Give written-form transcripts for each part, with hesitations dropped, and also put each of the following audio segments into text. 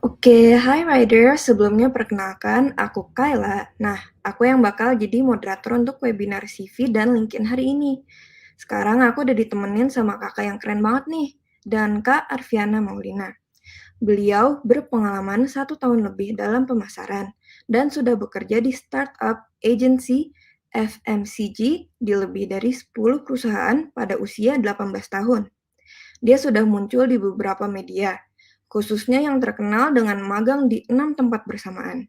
Oke, hai Rider. Sebelumnya perkenalkan, aku Kayla. Nah, aku yang bakal jadi moderator untuk webinar CV dan LinkedIn hari ini. Sekarang aku udah ditemenin sama kakak yang keren banget nih, dan Kak Arviana Maulina. Beliau berpengalaman 1 tahun lebih dalam pemasaran dan sudah bekerja di startup agency FMCG di lebih dari 10 perusahaan pada usia 18 tahun. Dia sudah muncul di beberapa media, khususnya yang terkenal dengan magang di 6 tempat bersamaan.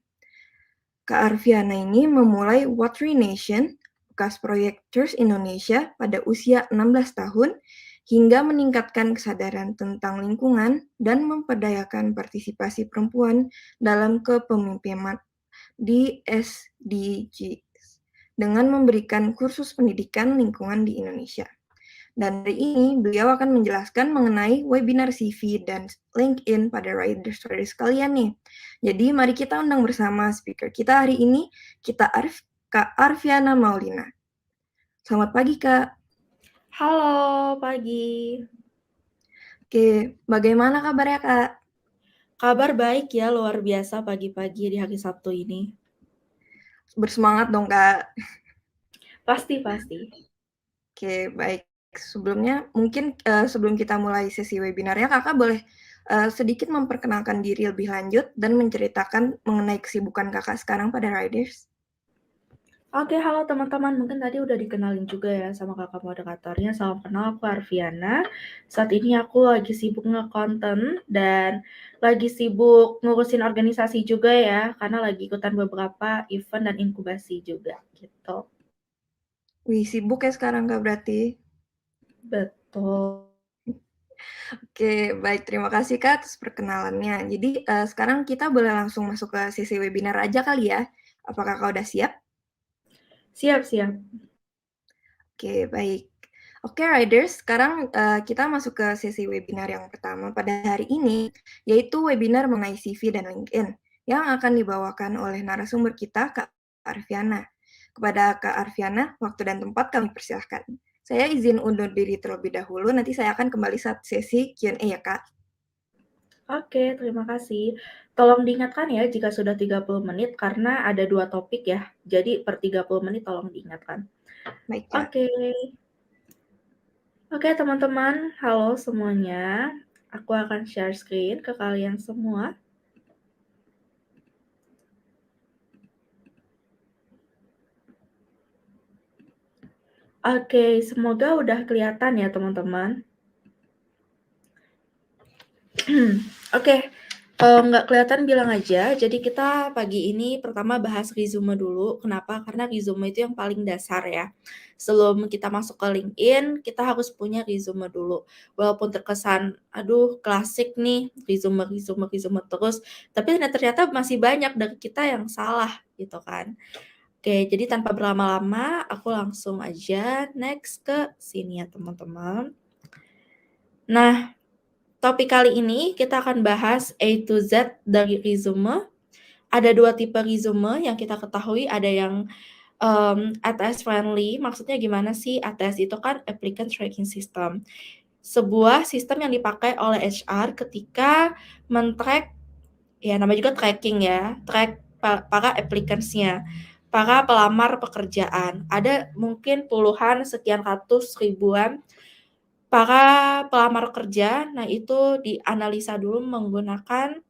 Kak Arviana ini memulai Watery Nation, bekas proyek Church Indonesia pada usia 16 tahun, hingga meningkatkan kesadaran tentang lingkungan dan memperdayakan partisipasi perempuan dalam kepemimpinan di SDGs dengan memberikan kursus pendidikan lingkungan di Indonesia. Dan hari ini beliau akan menjelaskan mengenai webinar CV dan LinkedIn pada riders sekalian nih. Jadi mari kita undang bersama speaker kita hari ini, Kak Arviana Maulina. Selamat pagi, Kak. Halo, pagi. Oke, bagaimana kabarnya, Kak? Kabar baik ya, luar biasa pagi-pagi di hari Sabtu ini. Bersemangat dong, Kak. Pasti. Oke, baik. Sebelumnya, mungkin sebelum kita mulai sesi webinarnya, Kakak boleh sedikit memperkenalkan diri lebih lanjut dan menceritakan mengenai kesibukan Kakak sekarang pada Riders. Oke, halo teman-teman. Mungkin tadi udah dikenalin juga ya sama kakak moderatornya. Salam kenal, aku Arviana. Saat ini aku lagi sibuk nge-konten dan lagi sibuk ngurusin organisasi juga ya, karena lagi ikutan beberapa event dan inkubasi juga gitu. Wih, sibuk ya sekarang, Kak, berarti? Betul. Oke, baik. Terima kasih, Kak, atas perkenalannya. Jadi, sekarang kita boleh langsung masuk ke sesi webinar aja kali ya? Apakah Kakak udah siap? Siap. Oke, baik. Oke, Riders, sekarang kita masuk ke sesi webinar yang pertama pada hari ini, yaitu webinar mengenai CV dan LinkedIn, yang akan dibawakan oleh narasumber kita, Kak Arviana. Kepada Kak Arviana, waktu dan tempat kami persilahkan. Saya izin undur diri terlebih dahulu, nanti saya akan kembali saat sesi Q&A ya, Kak. Oke, terima kasih. Tolong diingatkan ya jika sudah 30 menit karena ada 2 topik ya. Jadi per 30 menit tolong diingatkan. Baik, Kak. Oke. Oke, teman-teman. Halo semuanya. Aku akan share screen ke kalian semua. Oke, semoga udah kelihatan ya, teman-teman. Oke, kalau nggak kelihatan bilang aja. Jadi kita pagi ini pertama bahas resume dulu. Kenapa? Karena resume itu yang paling dasar ya. Sebelum kita masuk ke LinkedIn, kita harus punya resume dulu. Walaupun terkesan, aduh klasik nih, resume terus. Tapi ternyata masih banyak dari kita yang salah gitu kan. Oke, jadi tanpa berlama-lama, aku langsung aja next ke sini ya teman-teman. Nah, topik kali ini kita akan bahas A to Z dari resume. Ada 2 tipe resume yang kita ketahui, ada yang ATS friendly. Maksudnya gimana sih? ATS itu kan Applicant Tracking System. Sebuah sistem yang dipakai oleh HR ketika men-track, ya namanya juga tracking ya, track para applicants-nya, para pelamar pekerjaan. Ada mungkin puluhan, sekian ratus, ribuan para pelamar kerja. Nah, itu dianalisa dulu menggunakan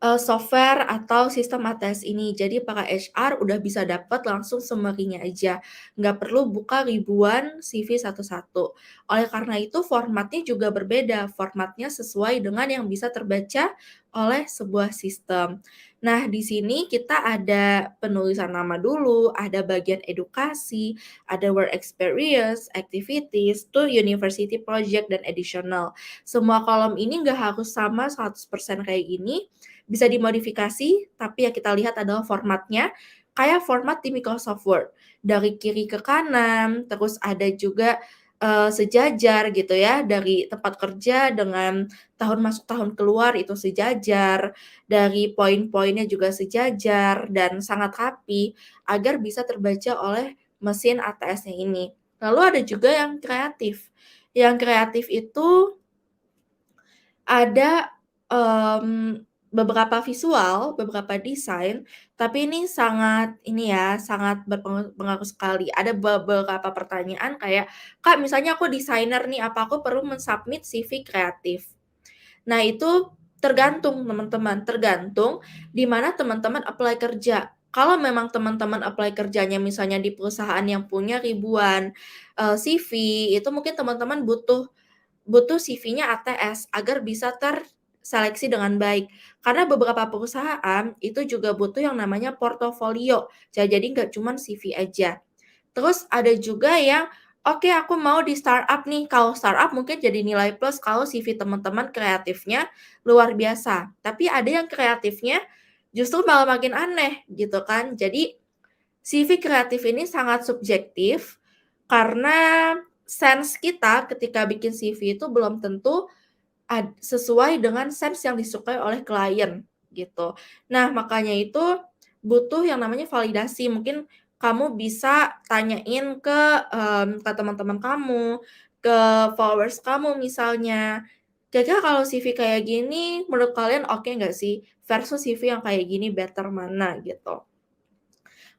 software atau sistem ATS ini. Jadi para HR udah bisa dapat langsung summary-nya aja, nggak perlu buka ribuan CV satu-satu. Oleh karena itu formatnya juga berbeda, formatnya sesuai dengan yang bisa terbaca oleh sebuah sistem. Nah, di sini kita ada penulisan nama dulu, ada bagian edukasi, ada work experience, activities, to university project, dan additional. Semua kolom ini nggak harus sama 100% kayak gini, bisa dimodifikasi, tapi yang kita lihat adalah formatnya, kayak format di Microsoft Word. Dari kiri ke kanan, terus ada juga sejajar gitu ya, dari tempat kerja dengan tahun masuk tahun keluar itu sejajar, dari poin-poinnya juga sejajar dan sangat rapi agar bisa terbaca oleh mesin ATS-nya ini. Lalu ada juga yang kreatif. Yang kreatif itu ada beberapa visual, beberapa desain, tapi ini sangat ini ya, sangat berpengaruh sekali. Ada beberapa pertanyaan kayak, "Kak, misalnya aku desainer nih, apa aku perlu men-submit CV kreatif?" Nah, itu tergantung teman-teman, tergantung di mana teman-teman apply kerja. Kalau memang teman-teman apply kerjanya misalnya di perusahaan yang punya ribuan, CV, itu mungkin teman-teman butuh butuh CV-nya ATS agar bisa terseleksi dengan baik. Karena beberapa perusahaan itu juga butuh yang namanya portofolio. Jadi nggak cuman CV aja. Terus ada juga yang, "Oke aku mau di startup nih." Kalau startup mungkin jadi nilai plus kalau CV teman-teman kreatifnya luar biasa. Tapi ada yang kreatifnya justru malah makin aneh gitu kan. Jadi CV kreatif ini sangat subjektif karena sense kita ketika bikin CV itu belum tentu sesuai dengan sense yang disukai oleh klien, gitu. Nah, makanya itu butuh yang namanya validasi. Mungkin kamu bisa tanyain ke teman-teman kamu, ke followers kamu misalnya, "Kira-kira kalau CV kayak gini menurut kalian oke nggak sih? Versus CV yang kayak gini better mana?" Gitu.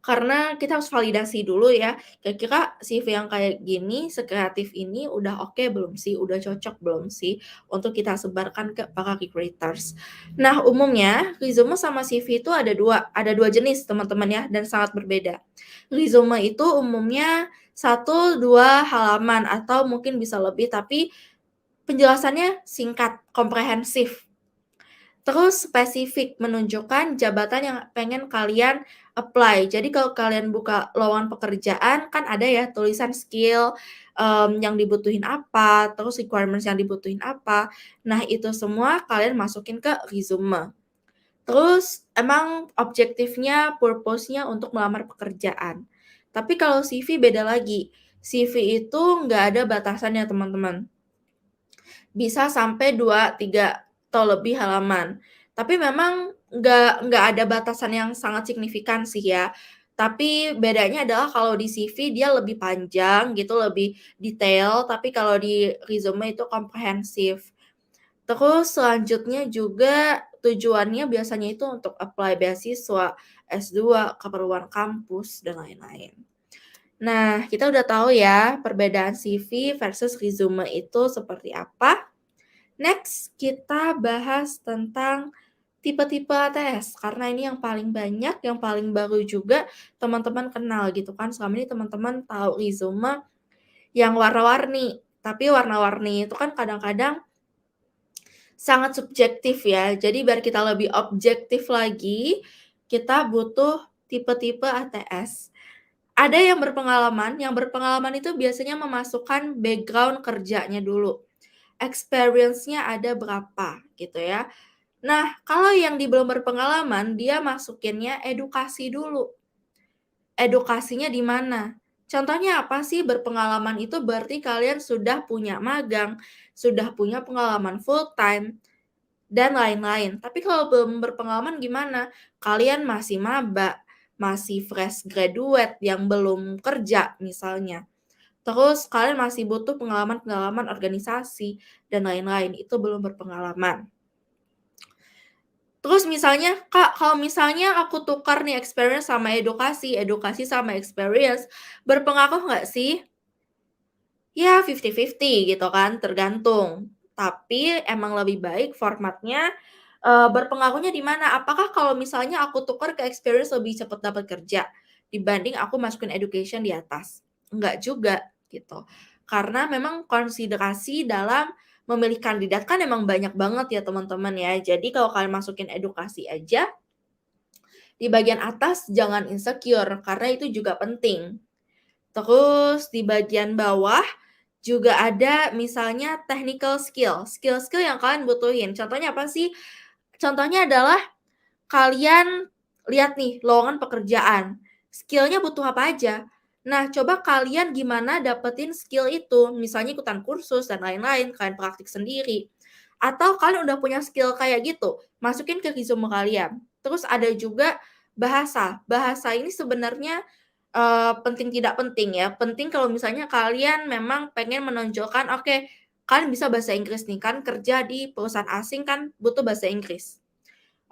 Karena kita harus validasi dulu ya, kira-kira CV yang kayak gini, sekreatif ini udah oke belum sih, udah cocok belum sih untuk kita sebarkan ke para recruiters. Nah, umumnya resume sama CV itu ada dua jenis teman-teman ya, dan sangat berbeda. Resume itu umumnya 1, 2 halaman atau mungkin bisa lebih, tapi penjelasannya singkat, komprehensif. Terus spesifik, menunjukkan jabatan yang pengen kalian apply. Jadi kalau kalian buka lowongan pekerjaan, kan ada ya tulisan skill, yang dibutuhin apa, terus requirements yang dibutuhin apa. Nah, itu semua kalian masukin ke resume. Terus emang objektifnya, purpose-nya untuk melamar pekerjaan. Tapi kalau CV beda lagi. CV itu nggak ada batasannya, teman-teman. Bisa sampai 2, 3 atau lebih halaman. Tapi memang nggak ada batasan yang sangat signifikan sih ya. Tapi bedanya adalah kalau di CV dia lebih panjang gitu, lebih detail, tapi kalau di resume itu komprehensif. Terus selanjutnya juga tujuannya biasanya itu untuk apply beasiswa, S2, keperluan kampus, dan lain-lain. Nah, kita udah tahu ya perbedaan CV versus resume itu seperti apa. Next, kita bahas tentang tipe-tipe ATS, karena ini yang paling banyak, yang paling baru juga teman-teman kenal gitu kan. Selama ini teman-teman tahu resume yang warna-warni, tapi warna-warni itu kan kadang-kadang sangat subjektif ya. Jadi biar kita lebih objektif lagi, kita butuh tipe-tipe ATS. Ada yang berpengalaman itu biasanya memasukkan background kerjanya dulu. Experience-nya ada berapa gitu ya. Nah, kalau yang di belum berpengalaman, dia masukinnya edukasi dulu. Edukasinya di mana? Contohnya apa sih berpengalaman itu berarti kalian sudah punya magang, sudah punya pengalaman full time, dan lain-lain. Tapi kalau belum berpengalaman gimana? Kalian masih maba, masih fresh graduate yang belum kerja misalnya. Terus kalian masih butuh pengalaman-pengalaman organisasi dan lain-lain, itu belum berpengalaman. Terus misalnya, "Kak, kalau misalnya aku tukar nih experience sama edukasi, edukasi sama experience, berpengaruh nggak sih?" Ya 50-50 gitu kan, tergantung. Tapi emang lebih baik formatnya, berpengaruhnya di mana? Apakah kalau misalnya aku tukar ke experience lebih cepat dapat kerja, dibanding aku masukin education di atas? Enggak juga, gitu. Karena memang konsiderasi dalam memilih kandidat kan emang banyak banget ya teman-teman ya. Jadi kalau kalian masukin edukasi aja, di bagian atas jangan insecure, karena itu juga penting. Terus di bagian bawah juga ada misalnya technical skill, skill-skill yang kalian butuhin. Contohnya apa sih? Contohnya adalah kalian lihat nih lowongan pekerjaan, skill-nya butuh apa aja. Nah, coba kalian gimana dapetin skill itu, misalnya ikutan kursus dan lain-lain, kalian praktik sendiri. Atau kalian udah punya skill kayak gitu, masukin ke resume kalian. Terus ada juga bahasa. Bahasa ini sebenarnya penting tidak penting ya. Penting kalau misalnya kalian memang pengen menonjolkan, oke, kan bisa bahasa Inggris nih, kan kerja di perusahaan asing kan butuh bahasa Inggris.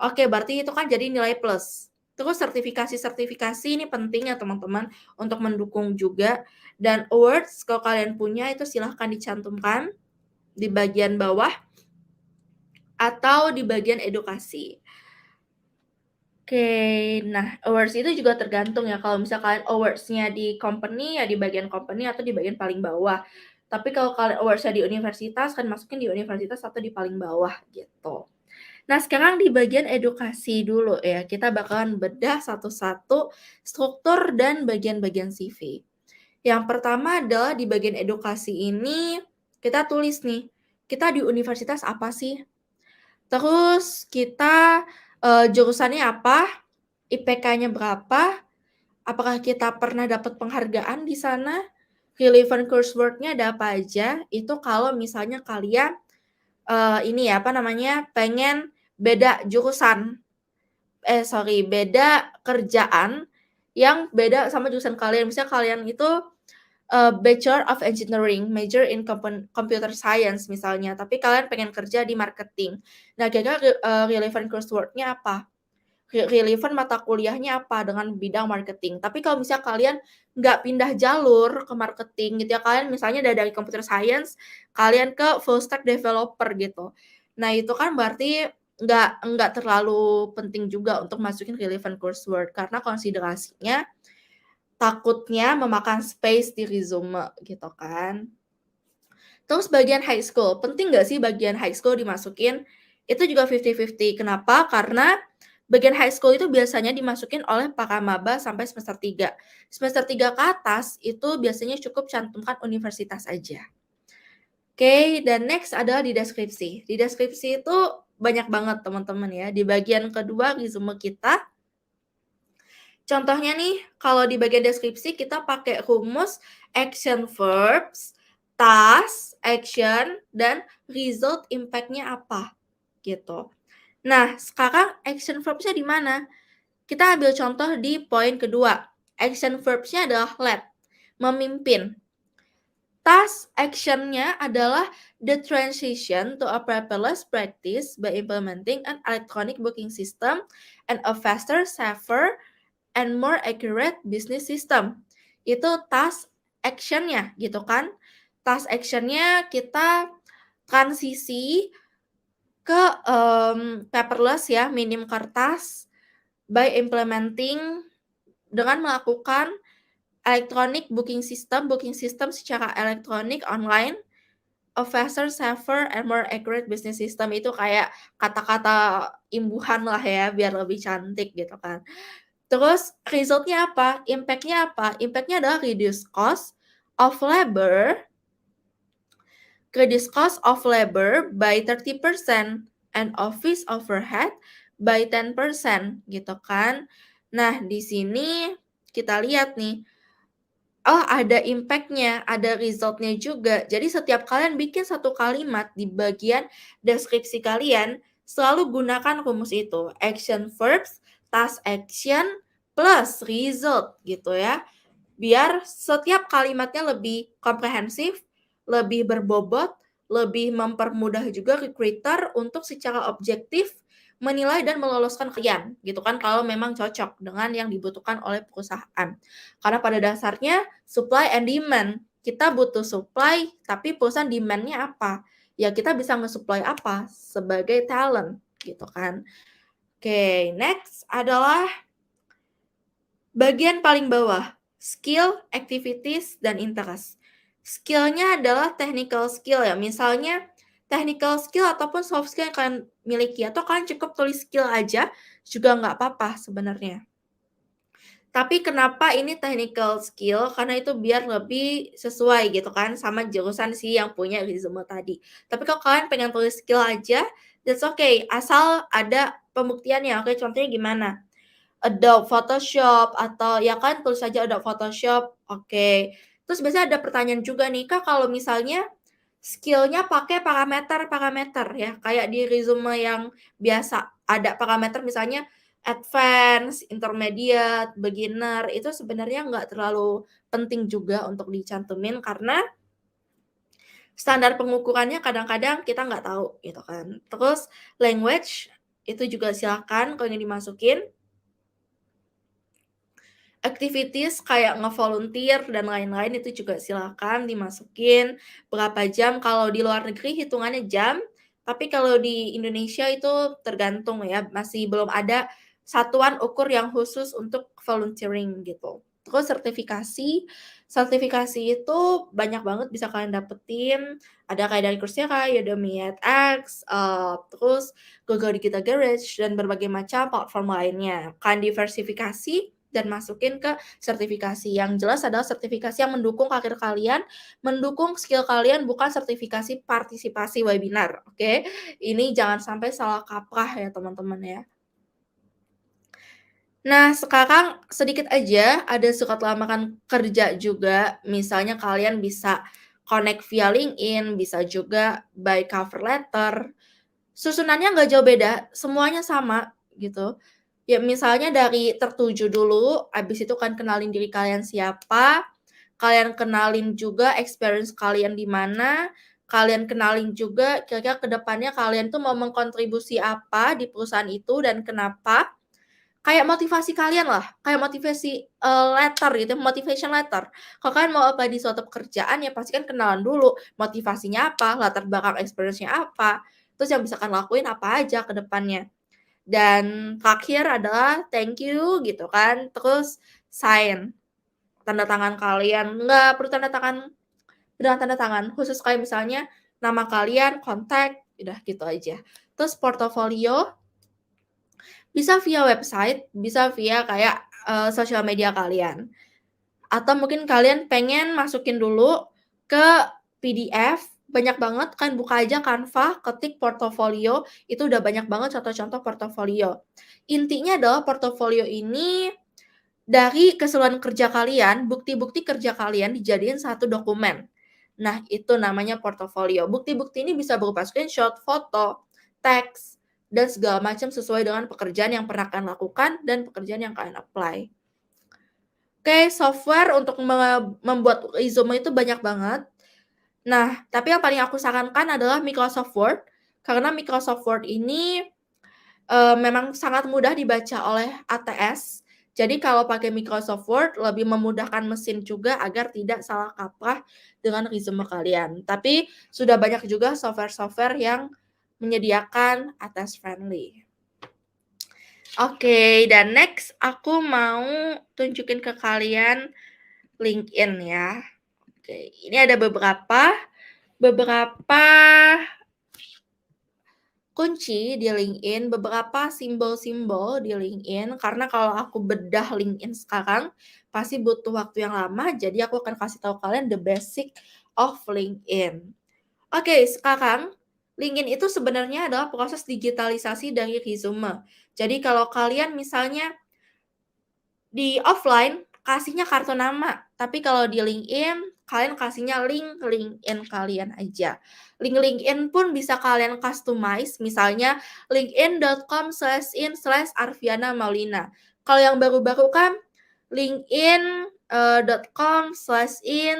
Oke, berarti itu kan jadi nilai plus. Terus sertifikasi-sertifikasi ini penting ya teman-teman untuk mendukung juga, dan awards kalau kalian punya itu silahkan dicantumkan di bagian bawah atau di bagian edukasi. Oke, nah awards itu juga tergantung ya, kalau misal kalian awards-nya di company, ya di bagian company atau di bagian paling bawah. Tapi kalau kalian awards-nya di universitas, kan masukin di universitas atau di paling bawah gitu. Nah, sekarang di bagian edukasi dulu ya, kita bakalan bedah satu-satu struktur dan bagian-bagian CV. Yang pertama adalah di bagian edukasi ini, kita tulis nih, kita di universitas apa sih? Terus kita, jurusannya apa, IPK-nya berapa, apakah kita pernah dapat penghargaan di sana, relevant coursework-nya ada apa aja, itu kalau misalnya kalian, ini ya, apa namanya, pengen beda jurusan, beda kerjaan yang beda sama jurusan kalian. Misalnya kalian itu, Bachelor of Engineering, major in Computer Science misalnya, tapi kalian pengen kerja di marketing. Nah, kira-kira relevant coursework-nya apa? Relevant mata kuliahnya apa dengan bidang marketing. Tapi kalau misal kalian nggak pindah jalur ke marketing gitu ya, kalian misalnya dari computer science, kalian ke full stack developer gitu. Nah, itu kan berarti nggak terlalu penting juga untuk masukin relevant coursework, karena konsiderasinya takutnya memakan space di resume gitu kan. Terus bagian high school, penting nggak sih bagian high school dimasukin? Itu juga 50-50. Kenapa? Karena bagian high school itu biasanya dimasukin oleh para maba sampai semester 3. Semester 3 ke atas itu biasanya cukup cantumkan universitas aja. Oke, dan next adalah di deskripsi. Di deskripsi itu banyak banget teman-teman ya. Di bagian kedua resume kita, contohnya nih, kalau di bagian deskripsi kita pakai rumus action verbs, task, action, dan result impact-nya apa, gitu. Nah, sekarang action verbs-nya di mana? Kita ambil contoh di poin kedua. Action verbs-nya adalah lead, memimpin. Task action-nya adalah the transition to a paperless practice by implementing an electronic booking system and a faster, safer, and more accurate business system. Itu task action-nya gitu kan. Task action-nya kita transisi ke paperless ya, minim kertas by implementing dengan melakukan booking system secara elektronik online, a faster, safer, and more accurate business system. Itu kayak kata-kata imbuhan lah ya, biar lebih cantik gitu kan. Terus result-nya apa? Impact-nya apa? Impact-nya adalah reduce cost of labor by 30% and office overhead by 10% gitu kan. Nah, di sini kita lihat nih, oh ada impact-nya, ada result-nya juga. Jadi setiap kalian bikin satu kalimat di bagian deskripsi kalian, selalu gunakan rumus itu, action verbs, task action, plus result gitu ya. Biar setiap kalimatnya lebih komprehensif, lebih berbobot, lebih mempermudah juga recruiter untuk secara objektif menilai dan meloloskan kalian, gitu kan, kalau memang cocok dengan yang dibutuhkan oleh perusahaan. Karena pada dasarnya supply and demand, kita butuh supply, tapi perusahaan demand-nya apa? Ya kita bisa nge-supply apa sebagai talent, gitu kan. Oke, next adalah bagian paling bawah, skill, activities, dan interest. Skill-nya adalah technical skill ya, misalnya technical skill ataupun soft skill yang kalian miliki, atau kalian cukup tulis skill aja, juga nggak apa-apa sebenarnya. Tapi kenapa ini technical skill, karena itu biar lebih sesuai gitu kan, sama jurusan si yang punya resume tadi. Tapi kalau kalian pengen tulis skill aja, that's okay, asal ada pembuktiannya. Oke, contohnya gimana? Adobe Photoshop atau ya kan tulis aja Adobe Photoshop, oke. Terus biasanya ada pertanyaan juga nih, Kak, kalau misalnya skill-nya pakai parameter-parameter ya, kayak di resume yang biasa, ada parameter misalnya advance, intermediate, beginner, itu sebenarnya nggak terlalu penting juga untuk dicantumin karena standar pengukurannya kadang-kadang kita nggak tahu gitu kan. Terus language itu juga silakan kalau ingin dimasukin. Activities kayak nge-volunteer dan lain-lain itu juga silakan dimasukin, berapa jam kalau di luar negeri hitungannya jam, tapi kalau di Indonesia itu tergantung ya, masih belum ada satuan ukur yang khusus untuk volunteering gitu. Terus sertifikasi, sertifikasi itu banyak banget bisa kalian dapetin, ada kayak dari Coursera, Udemy, edX, terus Google Digital Garage, dan berbagai macam platform lainnya. Kalian diversifikasi dan masukin ke sertifikasi. Yang jelas adalah sertifikasi yang mendukung karir kalian, mendukung skill kalian, bukan sertifikasi partisipasi webinar, oke? Ini jangan sampai salah kaprah ya teman-teman ya. Nah, sekarang sedikit aja ada surat lamaran kerja juga, misalnya kalian bisa connect via LinkedIn, bisa juga by cover letter. Susunannya nggak jauh beda, semuanya sama gitu. Ya misalnya dari tertuju dulu, habis itu kan kenalin diri kalian siapa, kalian kenalin juga experience kalian di mana, kalian kenalin juga kira-kira ke depannya kalian tuh mau mengkontribusi apa di perusahaan itu dan kenapa. Kayak motivasi kalian lah, kayak motivasi, letter gitu, motivation letter. Kalau kalian mau apply di suatu pekerjaan ya pasti kan kenalan dulu, motivasinya apa, latar belakang experience-nya apa, terus yang bisa kalian lakuin apa aja ke depannya. Dan terakhir adalah thank you gitu kan, terus sign, tanda tangan kalian, nggak perlu tanda tangan dengan tanda tangan, khusus kayak misalnya nama kalian, kontak, udah gitu aja. Terus portofolio bisa via website, bisa via kayak, sosial media kalian. Atau mungkin kalian pengen masukin dulu ke PDF, banyak banget kan buka aja Canva, ketik portofolio, itu udah banyak banget contoh-contoh portofolio. Intinya adalah portofolio ini dari keseluruhan kerja kalian, bukti-bukti kerja kalian dijadiin satu dokumen. Nah, itu namanya portofolio. Bukti-bukti ini bisa berupa screenshot, foto, teks, dan segala macam sesuai dengan pekerjaan yang pernah kalian lakukan dan pekerjaan yang kalian apply. Oke, software untuk membuat resume itu banyak banget. Nah, tapi yang paling aku sarankan adalah Microsoft Word, karena Microsoft Word ini, memang sangat mudah dibaca oleh ATS. Jadi kalau pakai Microsoft Word lebih memudahkan mesin juga agar tidak salah kaprah dengan resume kalian. Tapi sudah banyak juga software-software yang menyediakan ATS friendly. Oke, dan next aku mau tunjukin ke kalian LinkedIn ya. Oke, ini ada beberapa kunci di LinkedIn, beberapa simbol-simbol di LinkedIn, karena kalau aku bedah LinkedIn sekarang, pasti butuh waktu yang lama, jadi aku akan kasih tahu kalian the basic of LinkedIn. Oke, sekarang LinkedIn itu sebenarnya adalah proses digitalisasi dari resume. Jadi kalau kalian misalnya di offline kasihnya kartu nama, tapi kalau di LinkedIn kalian kasihnya link LinkedIn kalian aja. Link LinkedIn pun bisa kalian customize, misalnya linkedin.com/in/Arviana Maulina. Kalau yang baru-baru kan linkedin.com/in/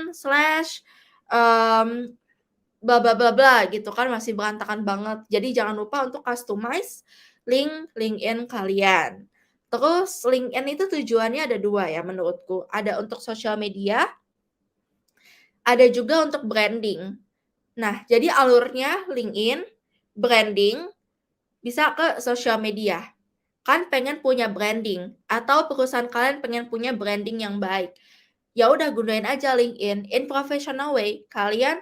bla bla bla bla gitu kan, masih berantakan banget. Jadi jangan lupa untuk customize link LinkedIn kalian. Terus LinkedIn itu tujuannya ada 2 ya menurutku, ada untuk sosial media, ada juga untuk branding. Nah, jadi alurnya LinkedIn, branding, bisa ke sosial media. Kan pengen punya branding atau perusahaan kalian pengen punya branding yang baik. Ya udah gunain aja LinkedIn in professional way. Kalian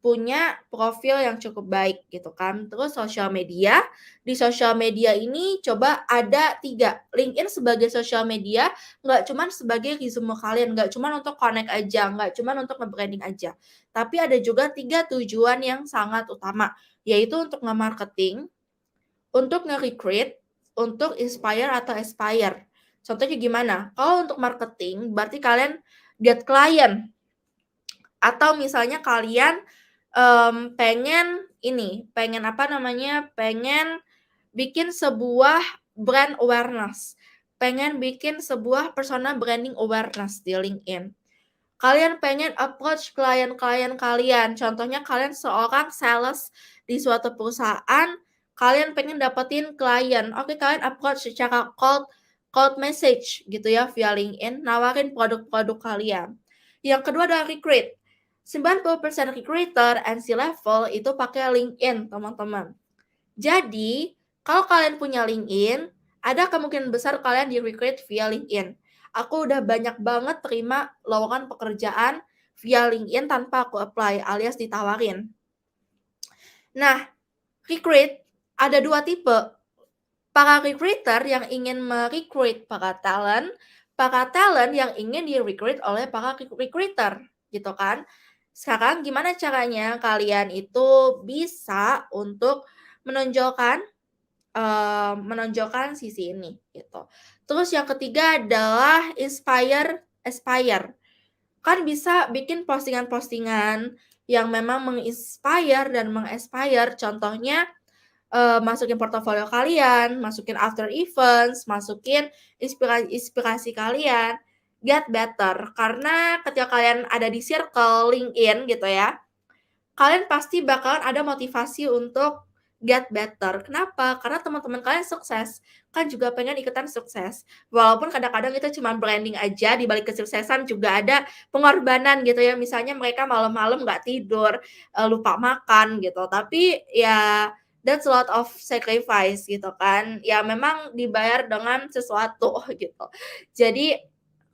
punya profil yang cukup baik gitu kan. Terus sosial media, di sosial media ini coba ada 3. LinkedIn sebagai sosial media nggak cuman sebagai resume kalian, nggak cuman untuk connect aja, nggak cuman untuk nge-branding aja. Tapi ada juga 3 tujuan yang sangat utama, yaitu untuk nge-marketing, untuk nge-recruit, untuk inspire atau aspire. Contohnya gimana? Kalau untuk marketing berarti kalian get klien atau misalnya kalian pengen apa namanya, pengen bikin sebuah brand awareness, pengen bikin sebuah personal branding awareness di LinkedIn. Kalian pengen approach klien-klien kalian, contohnya kalian seorang sales di suatu perusahaan, kalian pengen dapetin klien, oke kalian approach secara cold cold message gitu ya via LinkedIn, nawarin produk-produk kalian. Yang kedua adalah recruit. 90% recruiter and C-level itu pakai LinkedIn, teman-teman. Jadi, kalau kalian punya LinkedIn, ada kemungkinan besar kalian di-recruit via LinkedIn. Aku udah banyak banget terima lowongan pekerjaan via LinkedIn tanpa aku apply alias ditawarin. Nah, recruit ada 2 tipe. Para recruiter yang ingin merekrut para talent yang ingin di-recruit oleh para recruiter, gitu kan. Sekarang gimana caranya kalian itu bisa untuk menonjolkan menonjolkan sisi ini, gitu. Terus yang ketiga adalah aspire. Kan bisa bikin postingan-postingan yang memang menginspire dan contohnya, masukin portofolio kalian, masukin after events, masukin inspirasi kalian, get better. Karena ketika kalian ada di circle LinkedIn gitu ya, kalian pasti bakalan ada motivasi untuk get better. Kenapa? Karena teman-teman kalian sukses, kan juga pengen ikutan sukses. Walaupun kadang-kadang itu cuma branding aja, di balik kesuksesan juga ada pengorbanan gitu ya. Misalnya mereka malam-malam nggak tidur, lupa makan gitu. Tapi ya that's a lot of sacrifice gitu kan. Ya memang dibayar dengan sesuatu gitu. Jadi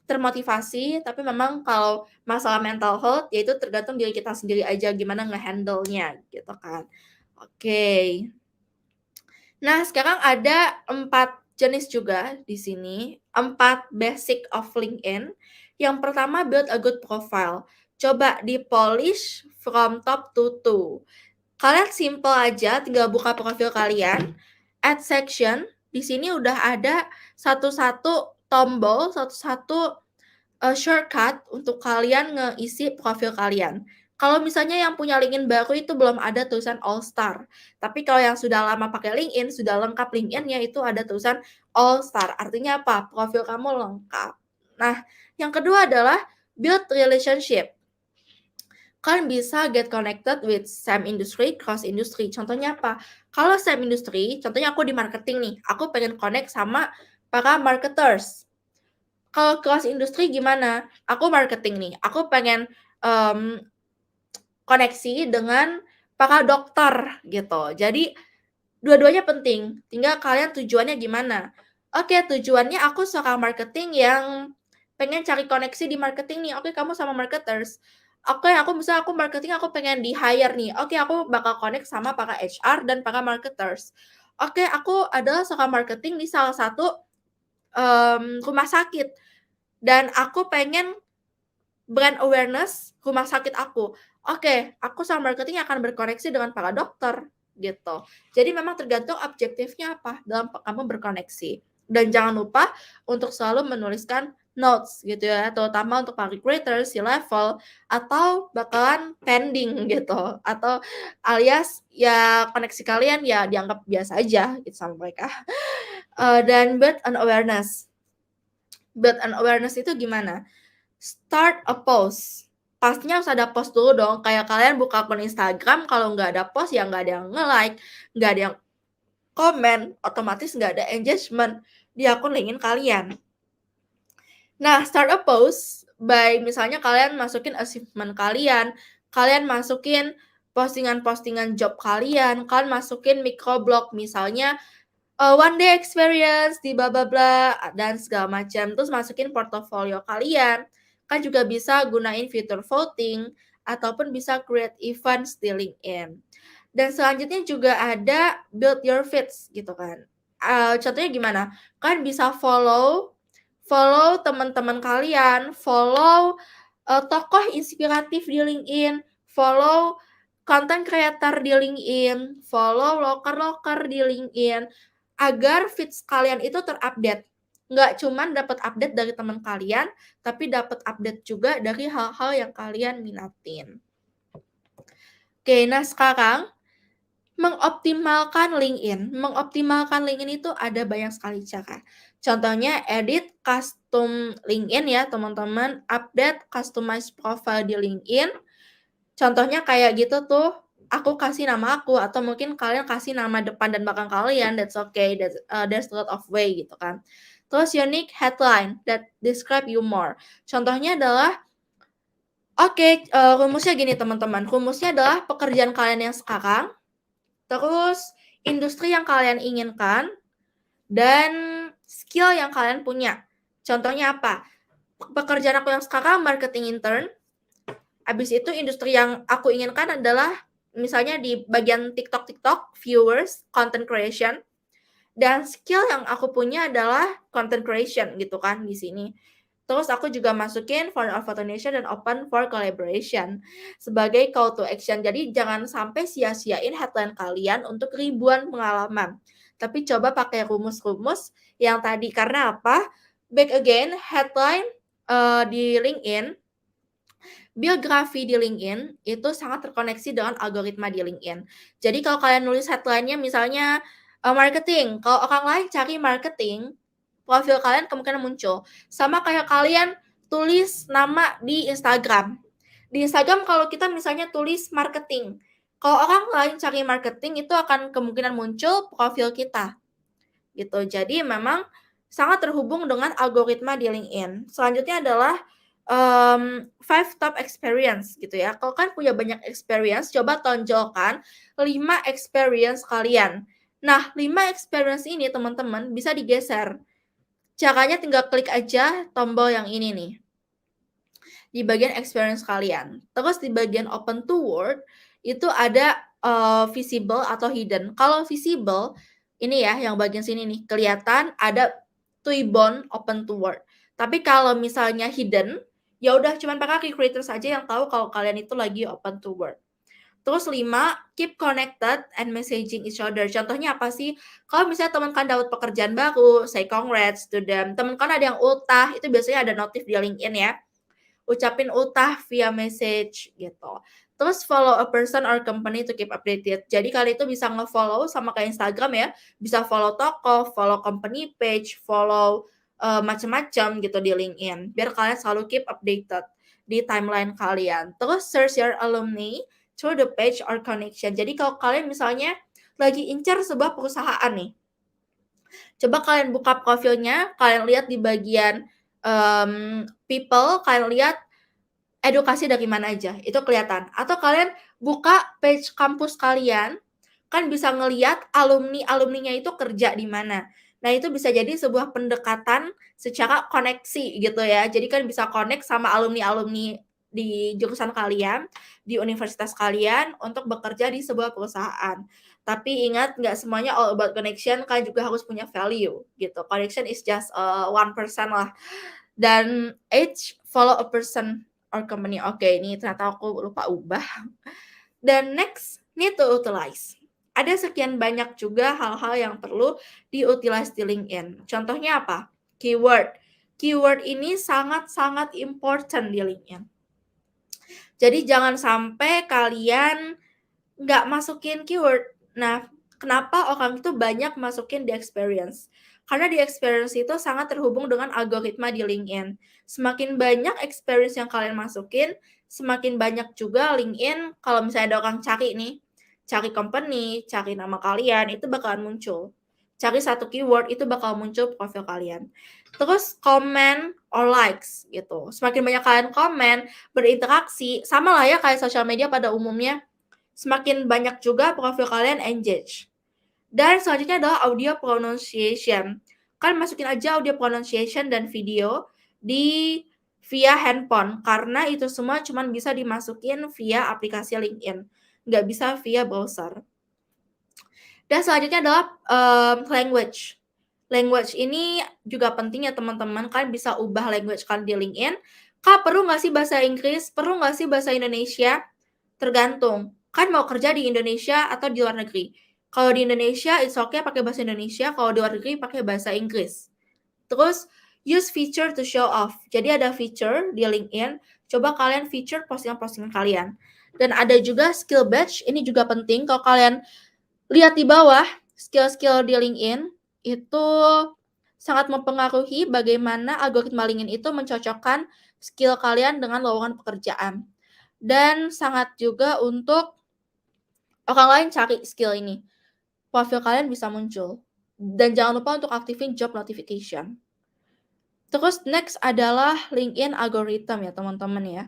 termotivasi, tapi memang kalau masalah mental health, ya itu tergantung diri kita sendiri aja gimana nge-handle-nya gitu kan. Oke. Nah, sekarang ada 4 jenis juga di sini, 4 basic of LinkedIn. Yang pertama build a good profile. Coba di-polish from top to toe. Kalian simple aja tinggal buka profil kalian, add section, di sini udah ada satu-satu tombol, satu-satu shortcut untuk kalian ngeisi profil kalian. Kalau misalnya yang punya LinkedIn baru itu belum ada tulisan All Star, tapi kalau yang sudah lama pakai LinkedIn, sudah lengkap LinkedIn-nya itu ada tulisan All Star, artinya apa? Profil kamu lengkap. Nah, yang kedua adalah build relationship. Kalian bisa get connected with same industry, cross industry. Contohnya apa? Kalau same industry, contohnya aku di marketing nih, aku pengen connect sama para marketers. Kalau cross industri gimana? Aku marketing nih, aku pengen, koneksi dengan para dokter gitu. Jadi dua-duanya penting, tinggal kalian tujuannya gimana. Oke, tujuannya aku suka marketing yang pengen cari koneksi di marketing nih, oke kamu sama marketers. Oke, aku marketing aku pengen di-hire nih, oke aku bakal connect sama para HR dan para marketers. Oke, aku adalah suka marketing di salah satu, rumah sakit dan aku pengen brand awareness rumah sakit aku. Oke, aku sama marketing akan berkoneksi dengan para dokter, gitu. Jadi memang tergantung objektifnya apa dalam kamu berkoneksi. Dan jangan lupa untuk selalu menuliskan notes gitu ya, terutama untuk para recruiter, C-level, atau bakalan pending gitu, atau alias ya koneksi kalian ya dianggap biasa aja gitu sama mereka. Dan build an awareness. Build an awareness itu gimana? Start a post. Pastinya harus ada post dulu dong, kayak kalian buka akun Instagram kalau nggak ada post ya nggak ada yang nge-like, nggak ada yang komen, otomatis nggak ada engagement di akun LinkedIn kalian. Nah, start a post by misalnya kalian masukin achievement kalian, kalian masukin postingan-postingan job kalian masukin microblog misalnya, one day experience di bla bla bla dan segala macam, terus masukin portofolio kalian. Kan juga bisa gunain fitur voting ataupun bisa create events di LinkedIn. Dan selanjutnya juga ada build your feeds gitu kan. Contohnya gimana? Kan bisa follow follow teman-teman kalian, follow, tokoh inspiratif di LinkedIn, follow content creator di LinkedIn, follow loker-loker di LinkedIn, agar feeds kalian itu terupdate. Nggak cuman dapat update dari teman kalian, tapi dapat update juga dari hal-hal yang kalian minatin. Oke, nah sekarang Mengoptimalkan LinkedIn. Mengoptimalkan LinkedIn itu ada banyak sekali cara. Contohnya edit custom LinkedIn ya teman-teman, update customize profile di LinkedIn. Contohnya kayak gitu tuh, aku kasih nama aku atau mungkin kalian kasih nama depan dan belakang kalian, that's okay, there's a lot of way gitu kan. Terus unique headline that describe you more. Contohnya adalah rumusnya gini teman-teman, rumusnya adalah pekerjaan kalian yang sekarang, terus industri yang kalian inginkan, dan skill yang kalian punya. Contohnya apa? Pekerjaan aku yang sekarang marketing intern, habis itu industri yang aku inginkan adalah misalnya di bagian TikTok, viewers, content creation, dan skill yang aku punya adalah content creation gitu kan di sini. Terus aku juga masukin for automation dan open for collaboration sebagai call to action. Jadi jangan sampai sia-siain headline kalian untuk ribuan pengalaman. Tapi coba pakai rumus-rumus yang tadi. Karena apa? Back again, headline di LinkedIn, biografi di LinkedIn itu sangat terkoneksi dengan algoritma di LinkedIn. Jadi kalau kalian nulis headline-nya misalnya marketing, kalau orang lain cari marketing, profil kalian kemungkinan muncul. Sama kayak kalian tulis nama di Instagram. Di Instagram kalau kita misalnya tulis marketing, kalau orang lain cari marketing itu akan kemungkinan muncul profil kita. Gitu. Jadi memang sangat terhubung dengan algoritma di LinkedIn. Selanjutnya adalah 5 top experience gitu ya. Kalau kan punya banyak experience, coba tonjolkan 5 experience kalian. Nah, 5 experience ini teman-teman bisa digeser. Caranya tinggal klik aja tombol yang ini nih. Di bagian experience kalian. Terus di bagian open to word itu ada visible atau hidden. Kalau visible ini ya yang bagian sini nih kelihatan ada Tuibon open to word. Tapi kalau misalnya hidden, ya udah cuman pakai recruiter saja yang tahu kalau kalian itu lagi open to word. Terus 5, keep connected and messaging each other. Contohnya apa sih? Kalau misalnya teman kan dapat pekerjaan baru, say congrats to them. Teman kan ada yang ultah, itu biasanya ada notif di LinkedIn ya. Ucapin ultah via message gitu. Terus follow a person or company to keep updated. Jadi kalian itu bisa nge-follow sama kayak Instagram ya, bisa follow toko, follow company page, follow macam-macam gitu di LinkedIn. Biar kalian selalu keep updated di timeline kalian. Terus search your alumni through the page or connection. Jadi kalau kalian misalnya lagi incar sebuah perusahaan nih, coba kalian buka profilnya, kalian lihat di bagian people, kalian lihat edukasi dari mana aja, itu kelihatan. Atau kalian buka page kampus kalian, kan bisa ngelihat alumni-alumninya itu kerja di mana. Nah, itu bisa jadi sebuah pendekatan secara koneksi gitu ya. Jadi kan bisa connect sama alumni-alumni di jurusan kalian, di universitas kalian untuk bekerja di sebuah perusahaan. Tapi ingat nggak semuanya all about connection, kalian juga harus punya value gitu. Connection is just 1% lah. Dan age follow a person or company. Oke, ini ternyata aku lupa ubah. Dan next, need to utilize. Ada sekian banyak juga hal-hal yang perlu diutilize di LinkedIn. Contohnya apa? Keyword. Keyword ini sangat-sangat important di LinkedIn. Jadi jangan sampai kalian nggak masukin keyword. Nah, kenapa orang itu banyak masukin di experience? Karena di experience itu sangat terhubung dengan algoritma di LinkedIn. Semakin banyak experience yang kalian masukin, semakin banyak juga LinkedIn kalau misalnya ada orang cari nih, cari company, cari nama kalian, itu bakalan muncul. Cari satu keyword, itu bakal muncul profil kalian. Terus comment or likes gitu. Semakin banyak kalian komen, berinteraksi, sama lah ya kayak sosial media pada umumnya. Semakin banyak juga profil kalian engage. Dan selanjutnya adalah audio pronunciation. Kalian masukin aja audio pronunciation dan video via handphone karena itu semua cuma bisa dimasukin via aplikasi LinkedIn, nggak bisa via browser. Dan selanjutnya adalah language. Language ini juga penting ya teman-teman, kalian bisa ubah language kalian di LinkedIn. Kak, perlu nggak sih bahasa Inggris? Perlu nggak sih bahasa Indonesia? Tergantung. Kan mau kerja di Indonesia atau di luar negeri. Kalau di Indonesia, it's okay pakai bahasa Indonesia. Kalau di luar negeri, pakai bahasa Inggris. Terus, use feature to show off. Jadi ada feature di LinkedIn. Coba kalian feature postingan-postingan kalian. Dan ada juga skill badge. Ini juga penting. Kalau kalian Lihat di bawah, skill-skill di LinkedIn itu sangat mempengaruhi bagaimana algoritma LinkedIn itu mencocokkan skill kalian dengan lowongan pekerjaan. Dan sangat juga untuk orang lain cari skill ini, profil kalian bisa muncul. Dan jangan lupa untuk aktifin job notification. Terus next adalah LinkedIn algorithm ya teman-teman ya.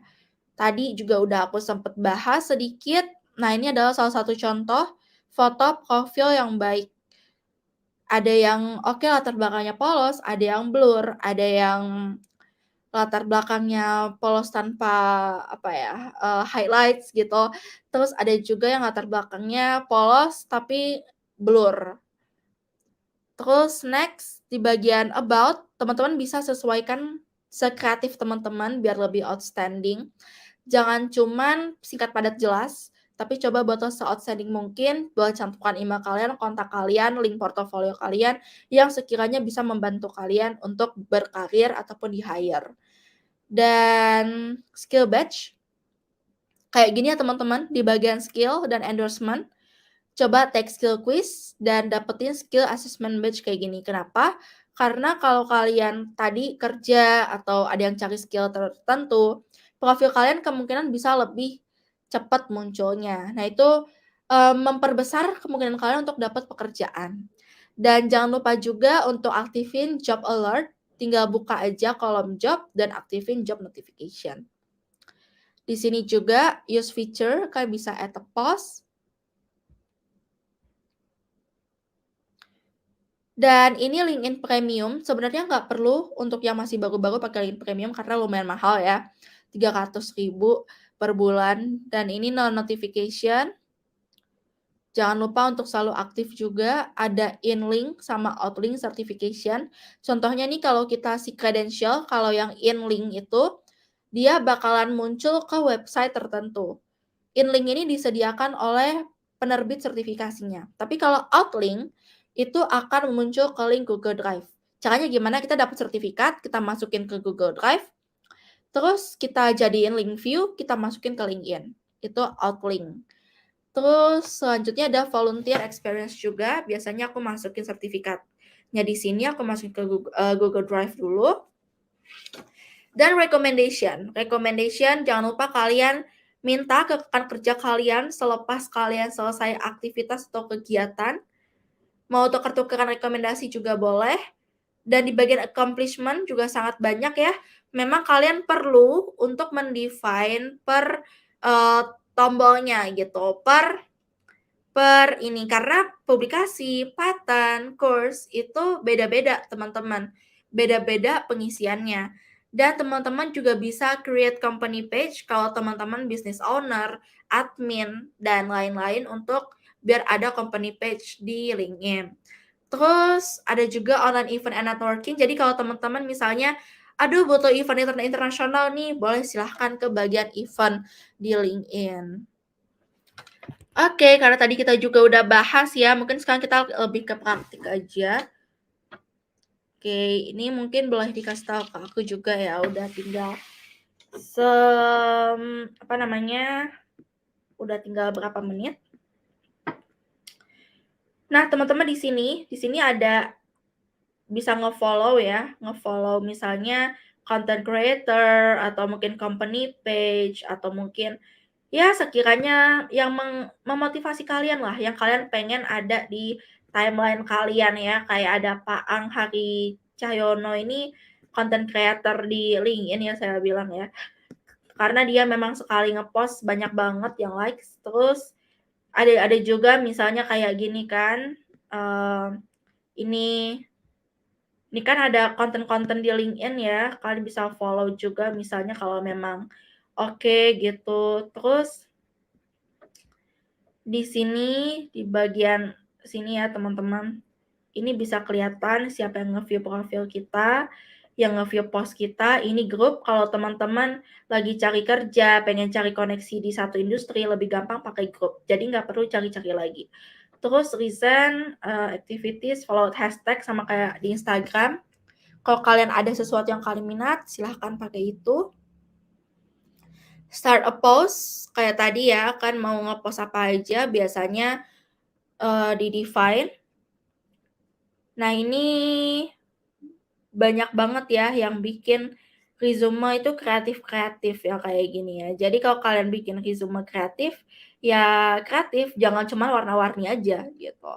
Tadi juga udah aku sempet bahas sedikit. Nah, ini adalah salah satu contoh foto profil yang baik. Ada yang oke latar belakangnya polos, ada yang blur, ada yang latar belakangnya polos tanpa apa ya, highlights gitu. Terus ada juga yang latar belakangnya polos tapi blur. Terus next di bagian about, teman-teman bisa sesuaikan sekreatif teman-teman biar lebih outstanding. Jangan cuman singkat padat jelas, tapi coba buatlah se-outstanding mungkin, buat cantumkan email kalian, kontak kalian, link portofolio kalian yang sekiranya bisa membantu kalian untuk berkarir ataupun di-hire. Dan skill badge, kayak gini ya teman-teman, di bagian skill dan endorsement, coba take skill quiz dan dapetin skill assessment badge kayak gini. Kenapa? Karena kalau kalian tadi kerja atau ada yang cari skill tertentu, profil kalian kemungkinan bisa lebih cepat munculnya. Nah itu, memperbesar kemungkinan kalian untuk dapat pekerjaan. Dan jangan lupa juga untuk aktifin job alert, tinggal buka aja kolom job dan aktifin job notification. Di sini juga use feature, kalian bisa add a post. Dan ini LinkedIn Premium, sebenarnya nggak perlu untuk yang masih baru-baru pakai LinkedIn Premium karena lumayan mahal ya, 300.000 per bulan dan ini no notification. Jangan lupa untuk selalu aktif juga, ada in-link sama out-link certification. Contohnya nih kalau kita si credential, kalau yang in-link itu, dia bakalan muncul ke website tertentu. In-link ini disediakan oleh penerbit sertifikasinya. Tapi kalau out-link, itu akan muncul ke link Google Drive. Caranya gimana? Kita dapat sertifikat, kita masukin ke Google Drive, terus kita jadiin link view, kita masukin ke LinkedIn. Itu out-link. Terus selanjutnya ada volunteer experience juga, biasanya aku masukin sertifikatnya di sini, aku masukin ke Google Drive dulu. Dan recommendation jangan lupa kalian minta ke rekan kerja kalian selepas kalian selesai aktivitas atau kegiatan, mau tuker-tukeran rekomendasi juga boleh. Dan di bagian accomplishment juga sangat banyak ya, memang kalian perlu untuk mendefine per, tombolnya gitu, per ini, karena publikasi, patent, course, itu beda-beda teman-teman, beda-beda pengisiannya. Dan teman-teman juga bisa create company page kalau teman-teman business owner, admin, dan lain-lain untuk biar ada company page di LinkedIn. Terus ada juga online event and networking, jadi kalau teman-teman misalnya, aduh butuh event internasional nih, boleh silahkan ke bagian event di LinkedIn. Oke, karena tadi kita juga udah bahas ya, mungkin sekarang kita lebih ke praktik aja. Oke, ini mungkin boleh dikasih tahu ke aku juga ya, udah tinggal udah tinggal berapa menit. Nah, teman-teman di sini ada bisa nge-follow ya, nge-follow misalnya content creator atau mungkin company page atau mungkin ya sekiranya yang memotivasi kalian lah, yang kalian pengen ada di timeline kalian ya, kayak ada Pak Ang Hari Cahyono ini content creator di LinkedIn ya saya bilang ya. Karena dia memang sekali ngepost banyak banget yang likes, terus ada juga misalnya kayak gini kan, ini kan ada konten-konten di LinkedIn ya, kalian bisa follow juga misalnya kalau memang oke gitu. Terus di sini, di bagian sini ya teman-teman, ini bisa kelihatan siapa yang nge-view profil kita, yang nge-view post kita, ini grup kalau teman-teman lagi cari kerja, pengen cari koneksi di satu industri, lebih gampang pakai grup, jadi nggak perlu cari-cari lagi. Terus recent activities, follow hashtag sama kayak di Instagram, kalau kalian ada sesuatu yang kalian minat, silahkan pakai itu. Start a post, kayak tadi ya, kan mau nge-post apa aja, biasanya di-define. Nah, ini banyak banget ya yang bikin resume itu kreatif-kreatif ya kayak gini ya. Jadi kalau kalian bikin resume kreatif, ya kreatif, jangan cuma warna-warni aja gitu.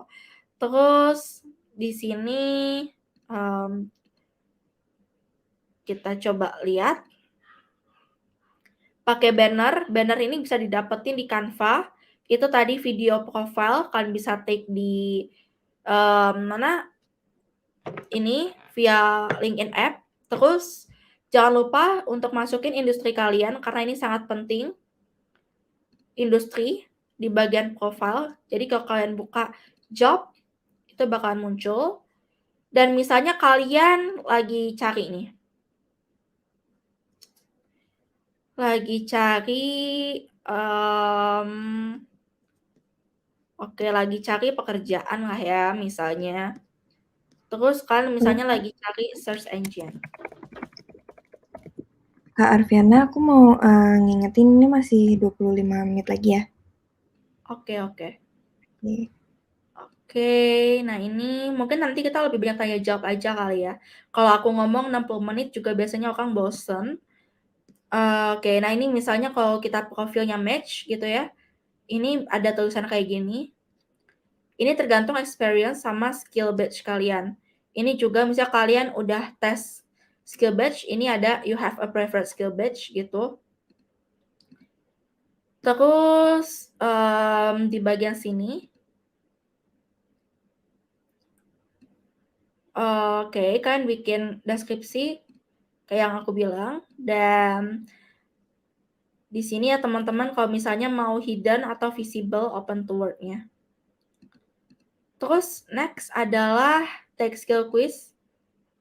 Terus di sini, mmm, kita coba lihat, pakai banner, banner ini bisa didapetin di Canva, itu tadi video profile kalian bisa take di, mana, ini via LinkedIn App. Terus jangan lupa untuk masukin industri kalian karena ini sangat penting, industri di bagian profile. Jadi kalau kalian buka job, itu bakalan muncul dan misalnya kalian lagi cari nih, lagi cari, lagi cari pekerjaan lah ya misalnya. Terus kalian Iya, misalnya Kak. lagi cari search engine. Kak Arviana, aku mau ngingetin ini masih 25 menit lagi ya. Oke oke. Oke. Oke, nah ini mungkin nanti kita lebih banyak tanya jawab aja kali ya. Kalau aku ngomong 60 menit juga biasanya orang bosen. Oke, nah ini misalnya kalau kita profilnya match gitu ya, ini ada tulisan kayak gini, ini tergantung experience sama skill batch kalian. Ini juga misal kalian udah tes skill batch, ini ada you have a preferred skill batch gitu. Terus, di bagian sini, kalian bikin deskripsi kayak yang aku bilang, dan di sini ya teman-teman kalau misalnya mau hidden atau visible open to work-nya. Terus next adalah take skill quiz.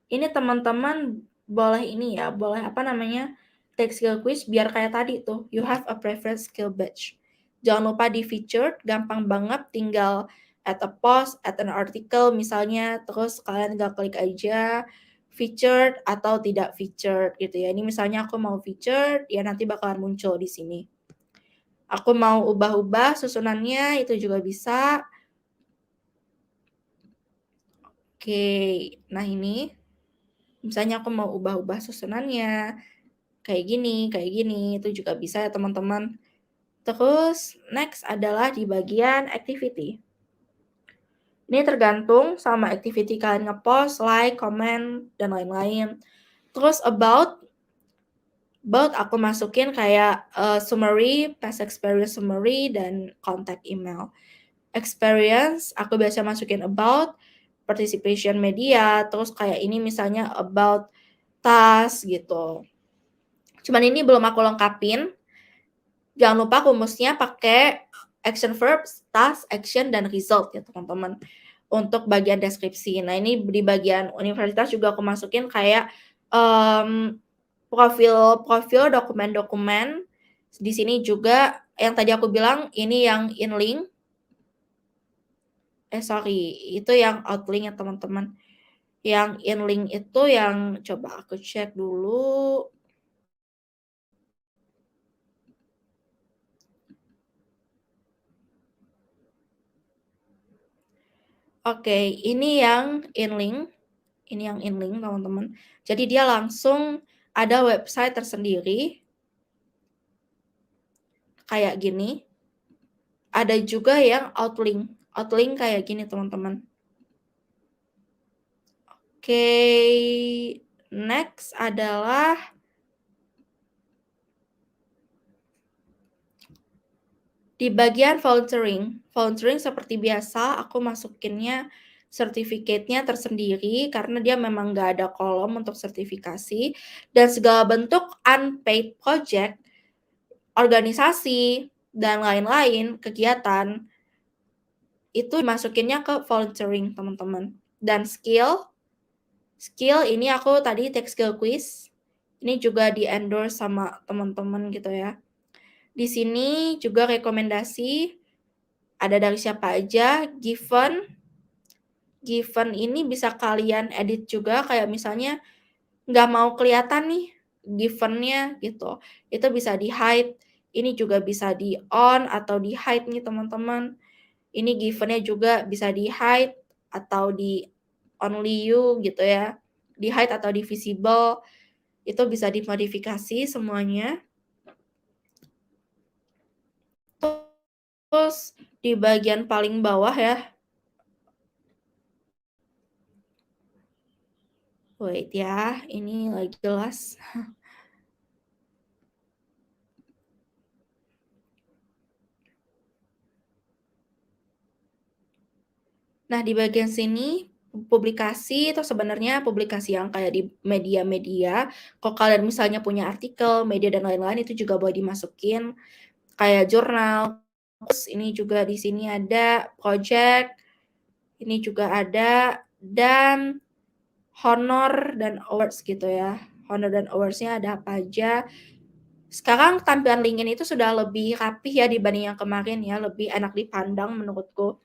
Ini teman-teman boleh ini ya, boleh apa namanya, take skill quiz biar kayak tadi tuh, you have a preferred skill batch. Jangan lupa di featured, gampang banget tinggal add a post, add an article misalnya, terus kalian tinggal klik aja featured atau tidak featured gitu ya. Ini misalnya aku mau featured, ya nanti bakalan muncul di sini. Aku mau ubah-ubah susunannya, itu juga bisa. Oke, nah ini misalnya aku mau ubah-ubah susunannya, kayak gini, itu juga bisa ya teman-teman. Terus next adalah di bagian activity. Ini tergantung sama activity kalian nge-post, like, comment, dan lain-lain. Terus about aku masukin kayak summary, past experience summary, dan contact email. Experience aku biasa masukin about, participation media, terus kayak ini misalnya about task gitu. Cuman ini belum aku lengkapin. Jangan lupa rumusnya pakai action verbs, task, action, dan result ya teman-teman. Untuk bagian deskripsi. Nah ini di bagian universitas juga aku masukin kayak profil dokumen-dokumen. Di sini juga yang tadi aku bilang ini yang inlink. Itu yang outlink ya teman-teman. Yang inlink itu yang coba aku cek dulu. Oke, ini yang inlink. Ini yang inlink teman-teman. Jadi dia langsung ada website tersendiri. Kayak gini. Ada juga yang outlink. Outlink kayak gini teman-teman. Oke, next adalah di bagian volunteering. Volunteering seperti biasa aku masukinnya sertifikatnya tersendiri karena dia memang nggak ada kolom untuk sertifikasi dan segala bentuk unpaid project, organisasi, dan lain-lain kegiatan itu masukinnya ke volunteering teman-teman. Dan skill ini aku tadi take skill quiz, ini juga di-endorse sama teman-teman gitu ya. Di sini juga rekomendasi, ada dari siapa aja, given ini bisa kalian edit juga kayak misalnya nggak mau kelihatan nih given-nya gitu, itu bisa di-hide, ini juga bisa di-on atau di-hide nih teman-teman. Ini given-nya juga bisa di-hide atau di only you gitu ya, di-hide atau di-visible, itu bisa dimodifikasi semuanya. Terus di bagian paling bawah ya, wait ya, ini lagi jelas. Nah, di bagian sini publikasi itu sebenarnya publikasi yang kayak di media-media, kalau kalian misalnya punya artikel, media dan lain-lain itu juga boleh dimasukin, kayak jurnal. Terus ini juga di sini ada project, ini juga ada, dan honor dan awards gitu ya. Honor dan awards-nya ada apa aja. Sekarang tampilan LinkedIn itu sudah lebih rapih ya dibanding yang kemarin ya, lebih enak dipandang menurutku.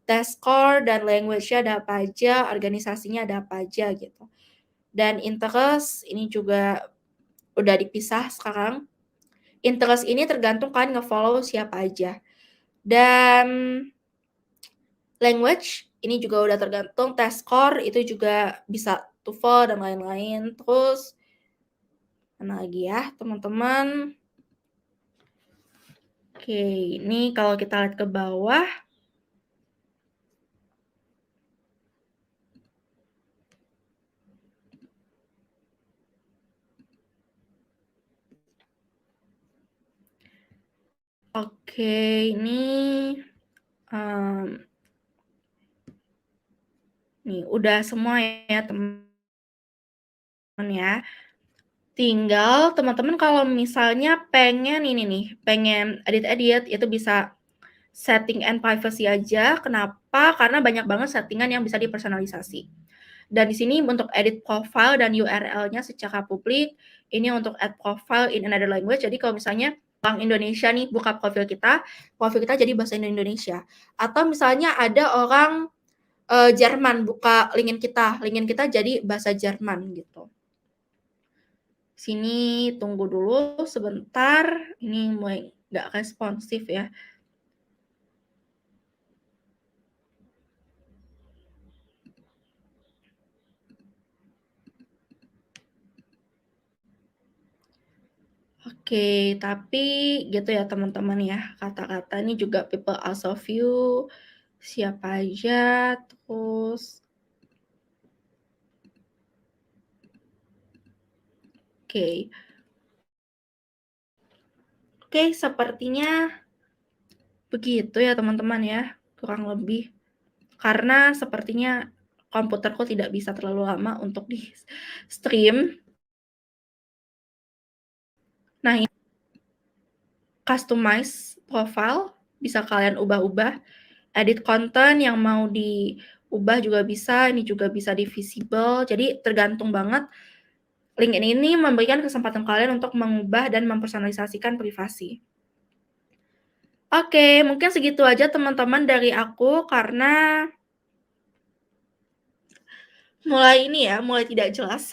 Test score dan language-nya ada apa aja, organisasinya ada apa aja gitu. Dan interest ini juga udah dipisah sekarang. Interest ini tergantung kalian nge-follow siapa aja. Dan language ini juga udah tergantung, test score itu juga bisa TOEFL dan lain-lain. Terus mana lagi ya teman-teman? Oke, ini kalau kita lihat ke bawah, oke, ini nih udah semua ya teman-teman ya. Tinggal teman-teman kalau misalnya pengen ini nih, pengen edit-edit itu bisa setting and privacy aja. Kenapa? Karena banyak banget settingan yang bisa dipersonalisasi. Dan di sini untuk edit profile dan URL-nya secara publik, ini untuk add profile in another language. Jadi kalau misalnya orang Indonesia nih buka profil kita jadi bahasa Indonesia. Atau misalnya ada orang Jerman buka LinkedIn kita jadi bahasa Jerman gitu. Sini tunggu dulu sebentar, ini mulai nggak responsif ya. Oke, tapi gitu ya teman-teman ya, kata-kata ini juga people also view, siapa aja, terus oke. Oke, sepertinya begitu ya teman-teman ya, kurang lebih. Karena sepertinya komputerku tidak bisa terlalu lama untuk di-stream. Nah, ini customize profile, bisa kalian ubah-ubah. Edit konten yang mau diubah juga bisa, ini juga bisa di-visible. Jadi tergantung banget. LinkedIn ini memberikan kesempatan kalian untuk mengubah dan mempersonalisasikan privasi. Oke, mungkin segitu aja teman-teman dari aku karena mulai tidak jelas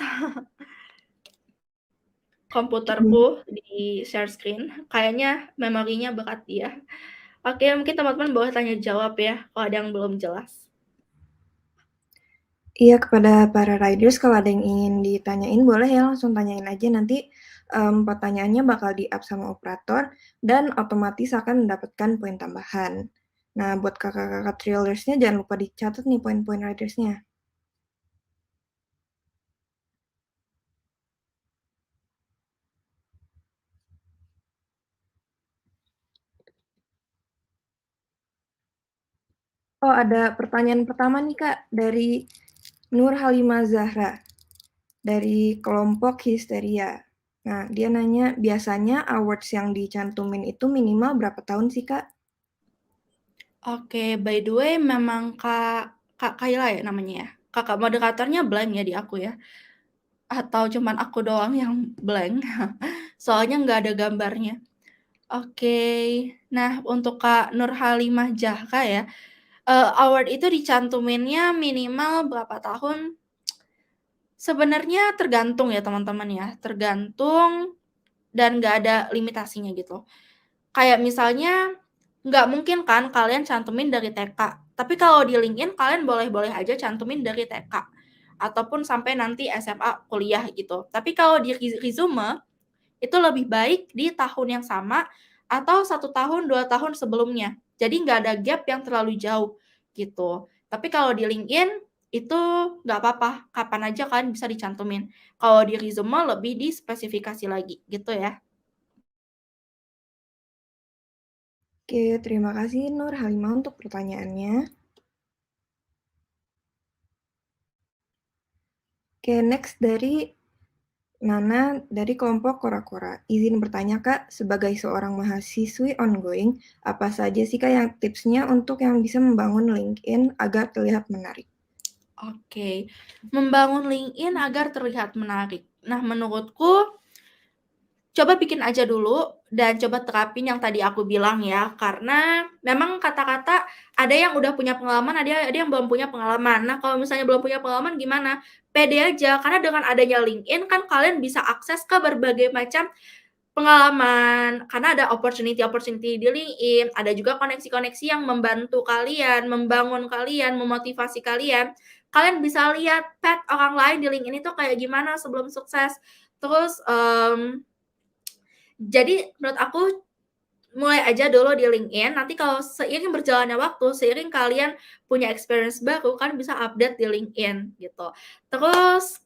komputerku di share screen. Kayaknya memorinya berat ya. Oke, mungkin teman-teman boleh tanya jawab ya kalau ada yang belum jelas. Iya, kepada para riders kalau ada yang ingin ditanyain boleh ya langsung tanyain aja nanti, pertanyaannya bakal di-up sama operator dan otomatis akan mendapatkan poin tambahan. Nah, buat kakak-kakak trailers-nya jangan lupa dicatat nih poin-poin riders-nya. Oh, ada pertanyaan pertama nih, Kak, dari Nur Halimah Zahra, dari kelompok Histeria. Nah, dia nanya, biasanya awards yang dicantumin itu minimal berapa tahun sih, Kak? Oke, by the way memang Kak Kayla ya namanya ya? Kakak moderatornya blank ya di aku ya? Atau cuman aku doang yang blank? Soalnya nggak ada gambarnya. Oke, nah untuk Kak Nur Halimah Zahra ya, award itu dicantuminnya minimal berapa tahun? Sebenarnya tergantung ya teman-teman ya, tergantung dan nggak ada limitasinya gitu. Kayak misalnya nggak mungkin kan kalian cantumin dari TK. Tapi kalau di LinkedIn kalian boleh-boleh aja cantumin dari TK ataupun sampai nanti SMA kuliah gitu. Tapi kalau di resume itu lebih baik di tahun yang sama atau 1 tahun, 2 tahun sebelumnya. Jadi nggak ada gap yang terlalu jauh gitu. Tapi kalau di LinkedIn itu nggak apa-apa, kapan aja kalian bisa dicantumin. Kalau di resume lebih dispesifikasi lagi gitu ya. Oke, terima kasih Nur Halimah untuk pertanyaannya. Oke, next dari Nana dari kelompok Kora-Kora. Izin bertanya Kak, sebagai seorang mahasiswi ongoing, apa saja sih Kak yang tipsnya untuk yang bisa membangun LinkedIn agar terlihat menarik? Oke, membangun LinkedIn agar terlihat menarik. Nah, menurutku coba bikin aja dulu dan coba terapin yang tadi aku bilang ya, karena memang kata-kata ada yang udah punya pengalaman, ada yang belum punya pengalaman. Nah, kalau misalnya belum punya pengalaman gimana? Pede aja, karena dengan adanya LinkedIn kan kalian bisa akses ke berbagai macam pengalaman, karena ada opportunity-opportunity di LinkedIn, ada juga koneksi-koneksi yang membantu kalian, membangun kalian, memotivasi kalian. Kalian bisa lihat path orang lain di LinkedIn itu kayak gimana sebelum sukses. Terus, jadi menurut aku mulai aja dulu di LinkedIn, nanti kalau seiring berjalannya waktu, seiring kalian punya experience baru, kan bisa update di LinkedIn gitu. Terus,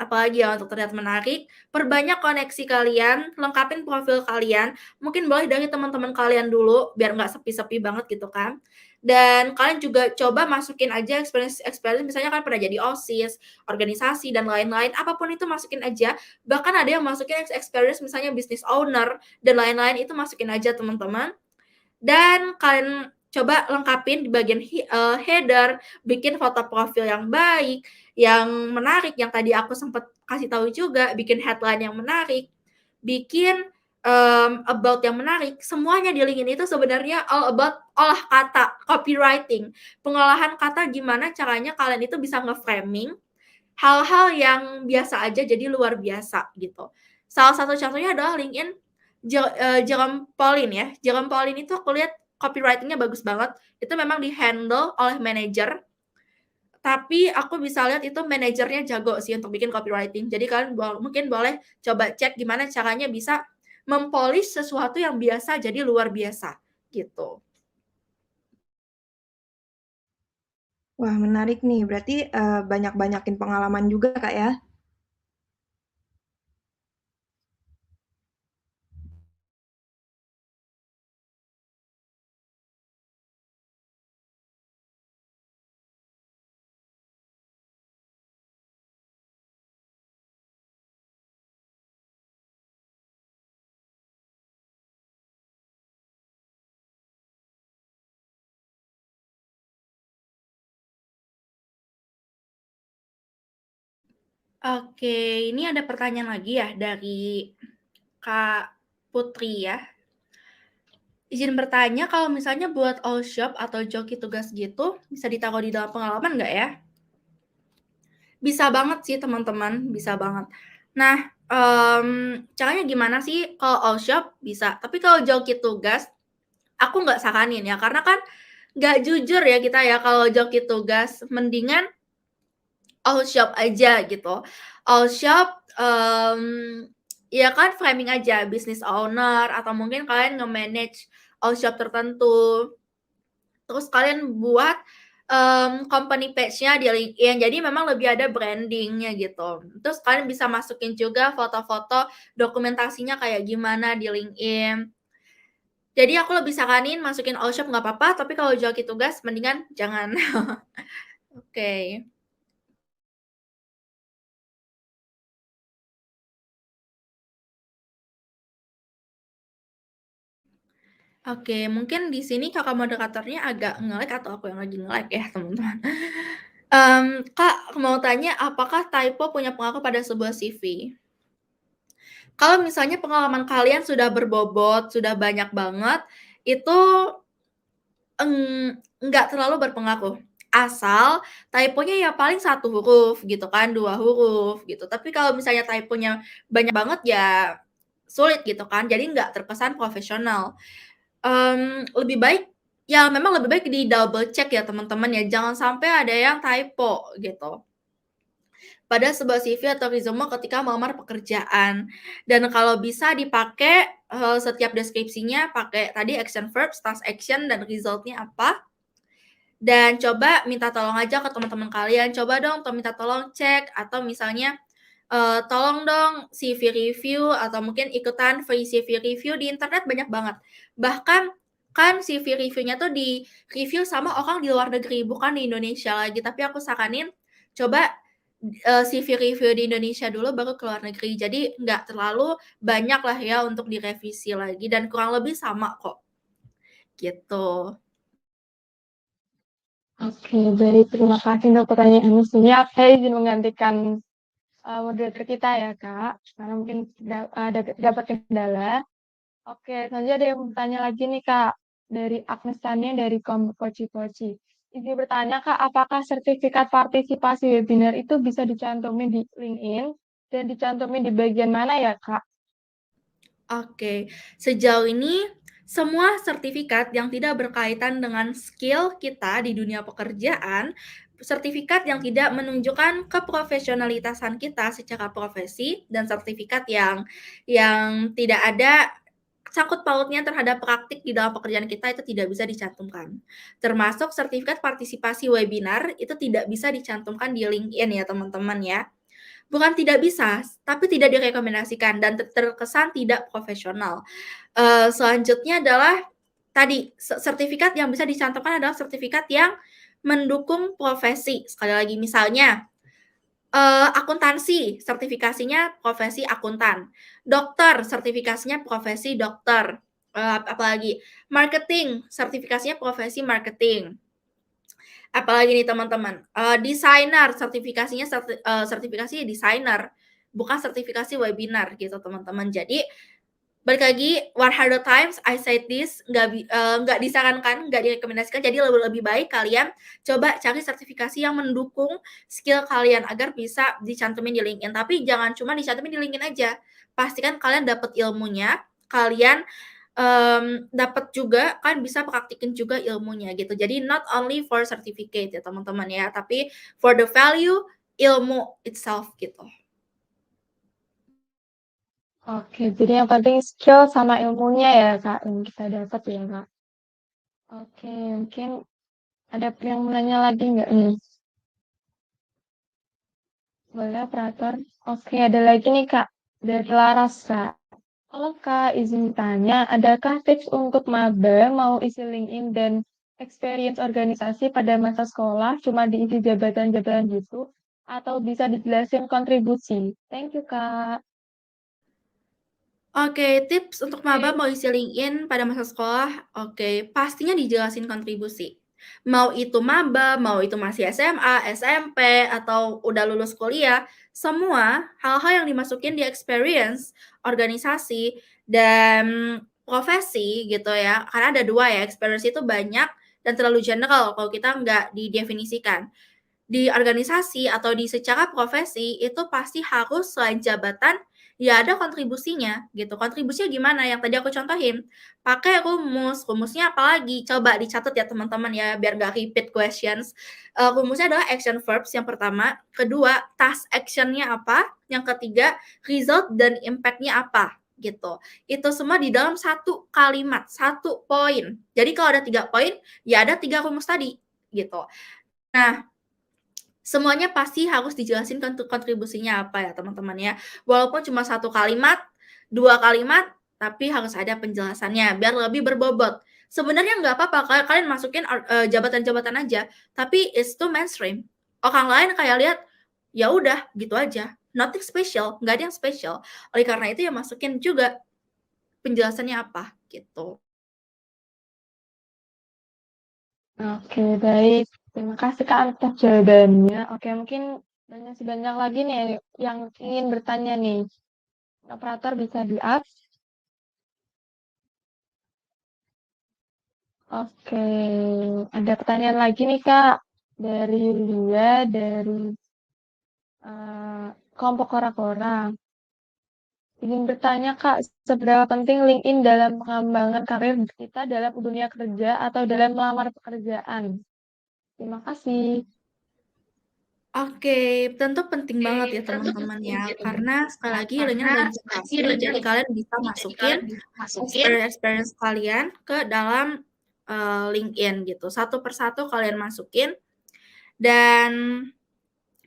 apalagi ya untuk terlihat menarik, perbanyak koneksi kalian, lengkapin profil kalian, mungkin boleh dari teman-teman kalian dulu, biar nggak sepi-sepi banget gitu kan. Dan kalian juga coba masukin aja experience misalnya kan pernah jadi OSIS, organisasi, dan lain-lain, apapun itu masukin aja. Bahkan ada yang masukin experience misalnya business owner, dan lain-lain itu masukin aja teman-teman. Dan kalian coba lengkapin di bagian header, bikin foto profil yang baik, yang menarik, yang tadi aku sempat kasih tahu juga, bikin headline yang menarik, bikin about yang menarik. Semuanya di LinkedIn itu sebenarnya all about olah kata, copywriting, pengolahan kata gimana caranya kalian itu bisa nge-framing hal-hal yang biasa aja jadi luar biasa gitu. Salah satu contohnya adalah LinkedIn Jerome Pauline ya. Jerome Pauline itu aku lihat copywriting-nya bagus banget. Itu memang di-handle oleh manajer, tapi aku bisa lihat itu manajernya jago sih untuk bikin copywriting. Jadi kalian mungkin boleh coba cek gimana caranya bisa mempolish sesuatu yang biasa jadi luar biasa gitu. Wah, menarik nih. Berarti banyak-banyakin pengalaman juga Kak ya? Oke, ini ada pertanyaan lagi ya dari Kak Putri ya. Izin bertanya kalau misalnya buat all shop atau joki tugas gitu, bisa ditaruh di dalam pengalaman nggak ya? Bisa banget sih teman-teman, bisa banget. Nah, caranya gimana sih? Kalau all shop bisa, tapi kalau joki tugas, aku nggak saranin ya, karena kan nggak jujur ya kita ya kalau joki tugas, mendingan all shop aja gitu. All shop, ya kan framing aja, business owner atau mungkin kalian nge-manage all shop tertentu. Terus kalian buat, company page-nya di LinkedIn, jadi memang lebih ada branding-nya gitu. Terus kalian bisa masukin juga foto-foto dokumentasinya kayak gimana di LinkedIn. Jadi aku lebih saranin masukin all shop nggak apa-apa, tapi kalau joki tugas mendingan jangan. Oke. Oke, mungkin di sini Kakak moderatornya agak nge-lag atau aku yang lagi nge-lag ya, teman-teman. Kak, mau tanya apakah typo punya pengaruh pada sebuah CV? Kalau misalnya pengalaman kalian sudah berbobot, sudah banyak banget, itu, enggak terlalu berpengaruh. Asal typonya ya paling 1 huruf gitu kan, 2 huruf gitu. Tapi kalau misalnya typonya banyak banget ya sulit gitu kan, jadi nggak terkesan profesional. Lebih baik ya memang lebih baik di-double check ya teman-teman ya, jangan sampai ada yang typo gitu pada sebuah CV atau resume ketika melamar pekerjaan. Dan kalau bisa dipakai, setiap deskripsinya pakai tadi action verbs, task action, dan result-nya apa. Dan coba minta tolong aja ke teman-teman kalian, coba dong minta tolong cek atau misalnya, tolong dong CV review atau mungkin ikutan free CV review di internet banyak banget. Bahkan kan CV review-nya tuh di-review sama orang di luar negeri, bukan di Indonesia lagi, tapi aku saranin coba, CV review di Indonesia dulu baru ke luar negeri. Jadi nggak terlalu banyak lah ya untuk direvisi lagi dan kurang lebih sama kok, gitu. Oke, baik. Terima kasih untuk pertanyaannya. Sebenarnya saya izin menggantikan moderator kita ya, Kak. Karena mungkin ada dapat kendala. Oke, selanjutnya ada yang bertanya lagi nih, Kak. Dari Agnes Tania dari Poci Poci. Izin bertanya, Kak, apakah sertifikat partisipasi webinar itu bisa dicantumin di LinkedIn dan dicantumin di bagian mana ya, Kak? Oke, sejauh ini semua sertifikat yang tidak berkaitan dengan skill kita di dunia pekerjaan, sertifikat yang tidak menunjukkan keprofesionalitasan kita secara profesi, dan sertifikat yang tidak ada sangkut pautnya terhadap praktik di dalam pekerjaan kita itu tidak bisa dicantumkan. Termasuk sertifikat partisipasi webinar itu tidak bisa dicantumkan di LinkedIn ya teman-teman ya. Bukan tidak bisa, tapi tidak direkomendasikan dan terkesan tidak profesional. Selanjutnya adalah tadi, sertifikat yang bisa dicantumkan adalah sertifikat yang mendukung profesi. Sekali lagi misalnya, akuntansi, sertifikasinya profesi akuntan. Dokter, sertifikasinya profesi dokter. Apalagi marketing, sertifikasinya profesi marketing. Apalagi nih teman-teman, desainer, sertifikasi desainer, bukan sertifikasi webinar gitu teman-teman. Jadi, balik lagi 100 times I said this, nggak disarankan, nggak direkomendasikan, jadi lebih baik kalian coba cari sertifikasi yang mendukung skill kalian agar bisa dicantumin di LinkedIn. Tapi jangan cuma dicantumin di LinkedIn aja, pastikan kalian dapat ilmunya, kalian dapat juga kan bisa praktikin juga ilmunya gitu. Jadi not only for certificate ya teman-teman ya, tapi for the value ilmu itself gitu. Oke, jadi yang penting skill sama ilmunya ya, Kak, yang kita dapat ya, Kak. Oke, mungkin ada yang menanya lagi nggak nih? Boleh, operator? Oke, ada lagi nih, Kak. Dari Laras, Kak. Halo, Kak. Izin tanya, adakah tips untuk maba mau isi LinkedIn dan experience organisasi pada masa sekolah cuma diisi jabatan-jabatan gitu? Atau bisa dijelasin kontribusi? Thank you, Kak. Oke, tips untuk maba mau isi LinkedIn pada masa sekolah, oke, pastinya dijelasin kontribusi. Mau itu maba, mau itu masih SMA, SMP, atau udah lulus kuliah, semua hal-hal yang dimasukin di experience, organisasi, dan profesi gitu ya, karena ada 2 ya, experience itu banyak dan terlalu general kalau kita nggak didefinisikan. Di organisasi atau di secara profesi itu pasti harus selain jabatan, ya ada kontribusinya gitu. Kontribusinya gimana? Yang tadi aku contohin, pakai rumus. Rumusnya apa lagi? Coba dicatat ya teman-teman ya, biar nggak repeat questions. Rumusnya adalah action verbs yang pertama, kedua task action-nya apa, yang ketiga result dan impact-nya apa gitu. Itu semua di dalam satu kalimat, satu poin. Jadi kalau ada 3 poin, ya ada 3 rumus tadi gitu. Nah, semuanya pasti harus dijelasin kontribusinya apa ya teman-teman ya. Walaupun cuma 1 kalimat, 2 kalimat, tapi harus ada penjelasannya biar lebih berbobot. Sebenarnya nggak apa-apa kalian masukin jabatan-jabatan aja, tapi it's too mainstream. Orang lain kayak lihat, ya udah gitu aja, nothing special, nggak ada yang special. Oleh karena itu ya masukin juga penjelasannya apa gitu. Oke, baik. Terima kasih, Kak, atas jawabannya. Oke, mungkin masih banyak lagi nih yang ingin bertanya nih. Operator bisa di-up. Oke, ada pertanyaan lagi nih, Kak. Dari Yulia, dari kelompok Kora-Kora. Ingin bertanya Kak, seberapa penting LinkedIn dalam pengembangan karir kita dalam dunia kerja atau dalam melamar pekerjaan? Terima kasih. Oke, tentu penting banget ya teman-teman ya, karena sekali lagi LinkedIn udah investasi, jadi kalian bisa masukin experience-experience kalian ke dalam LinkedIn gitu. Satu persatu kalian masukin dan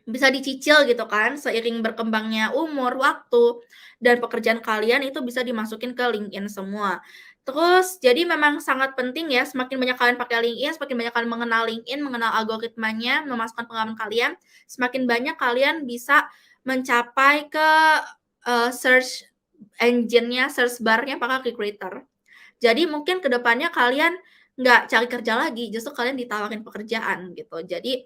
bisa dicicil gitu kan, seiring berkembangnya umur, waktu, dan pekerjaan kalian itu bisa dimasukin ke LinkedIn semua. Terus, jadi memang sangat penting ya, semakin banyak kalian pakai LinkedIn, semakin banyak kalian mengenal LinkedIn, mengenal algoritmanya, memasukkan pengalaman kalian, semakin banyak kalian bisa mencapai ke search engine-nya, search bar-nya para recruiter. Jadi mungkin ke depannya kalian nggak cari kerja lagi, justru kalian ditawarin pekerjaan gitu. Jadi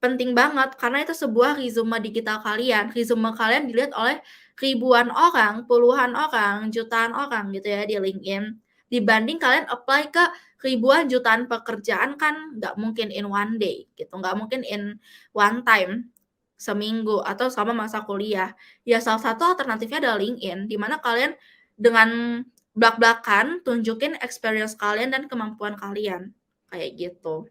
penting banget karena itu sebuah resume digital kalian. Resume kalian dilihat oleh ribuan orang, puluhan orang, jutaan orang gitu ya di LinkedIn. Dibanding kalian apply ke ribuan jutaan pekerjaan kan nggak mungkin in one day gitu, nggak mungkin in one time, seminggu atau selama masa kuliah. Ya salah satu alternatifnya adalah LinkedIn, di mana kalian dengan blak-blakan tunjukin experience kalian dan kemampuan kalian, kayak gitu.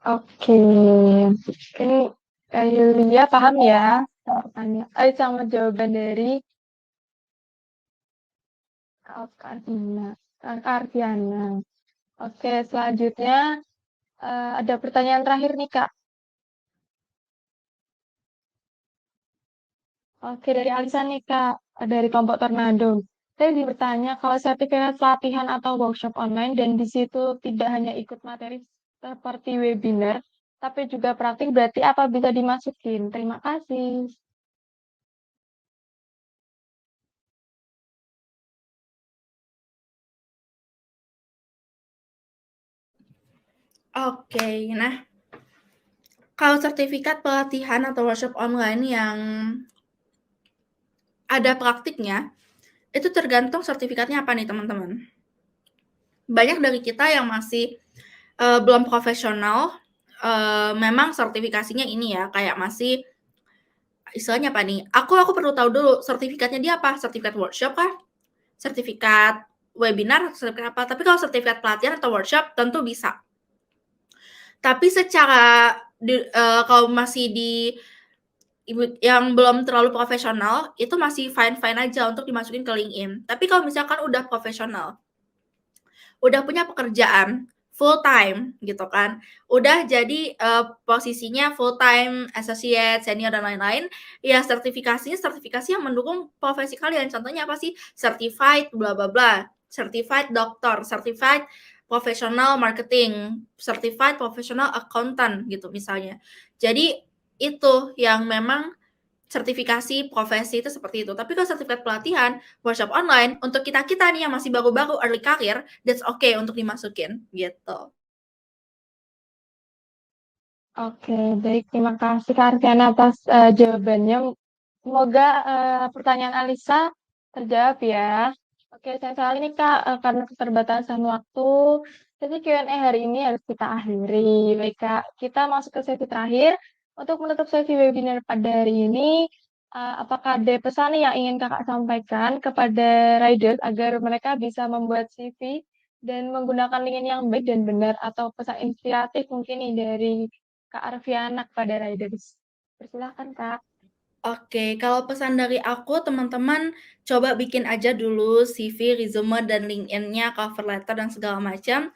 Oke, ini Yulia paham ya sama sama jawaban dari Kak Arvina. Kak Arviana. Oke, selanjutnya ada pertanyaan terakhir nih Kak. Oke, dari Alisa nih Kak, dari kelompok Tornado. Saya ingin bertanya, kalau sertifikat pelatihan atau workshop online dan di situ tidak hanya ikut materi seperti webinar, tapi juga praktik, berarti apa bisa dimasukin? Terima kasih. Oke, nah kalau sertifikat pelatihan atau workshop online yang ada praktiknya, itu tergantung sertifikatnya apa nih teman-teman. Banyak dari kita yang masih belum profesional, memang sertifikasinya ini ya, kayak masih istilahnya apa nih, aku perlu tahu dulu sertifikatnya dia apa, sertifikat workshop kah? Sertifikat webinar, sertifikat apa? Tapi kalau sertifikat pelatihan atau workshop tentu bisa. Tapi secara kalau masih di yang belum terlalu profesional, itu masih fine-fine aja untuk dimasukin ke LinkedIn. Tapi kalau misalkan udah profesional, udah punya pekerjaan full time gitu kan, udah jadi posisinya full time, associate, senior dan lain-lain, ya sertifikasinya sertifikasi yang mendukung profesi kalian. Contohnya apa sih? Certified bla bla bla, certified doktor, certified professional marketing, certified professional accountant gitu misalnya. Jadi itu yang memang sertifikasi profesi itu seperti itu. Tapi kalau sertifikat pelatihan, workshop online, untuk kita-kita nih yang masih baru-baru early career, that's okay untuk dimasukin, gitu. Oke, baik. Terima kasih Kak Arviana atas jawabannya. Semoga pertanyaan Alisa terjawab ya. Oke, saya salah ini Kak, karena keterbatasan waktu, jadi Q&A hari ini harus kita akhiri. Baik Kak, kita masuk ke sesi terakhir. Untuk menutup sesi webinar pada hari ini, apakah ada pesan nih yang ingin Kakak sampaikan kepada riders agar mereka bisa membuat CV dan menggunakan LinkedIn yang baik dan benar, atau pesan inspiratif mungkin nih dari Kak Arviana kepada riders? Persilahkan Kak. Oke, kalau pesan dari aku, teman-teman coba bikin aja dulu CV, resume, dan LinkedIn-nya, cover letter, dan segala macam.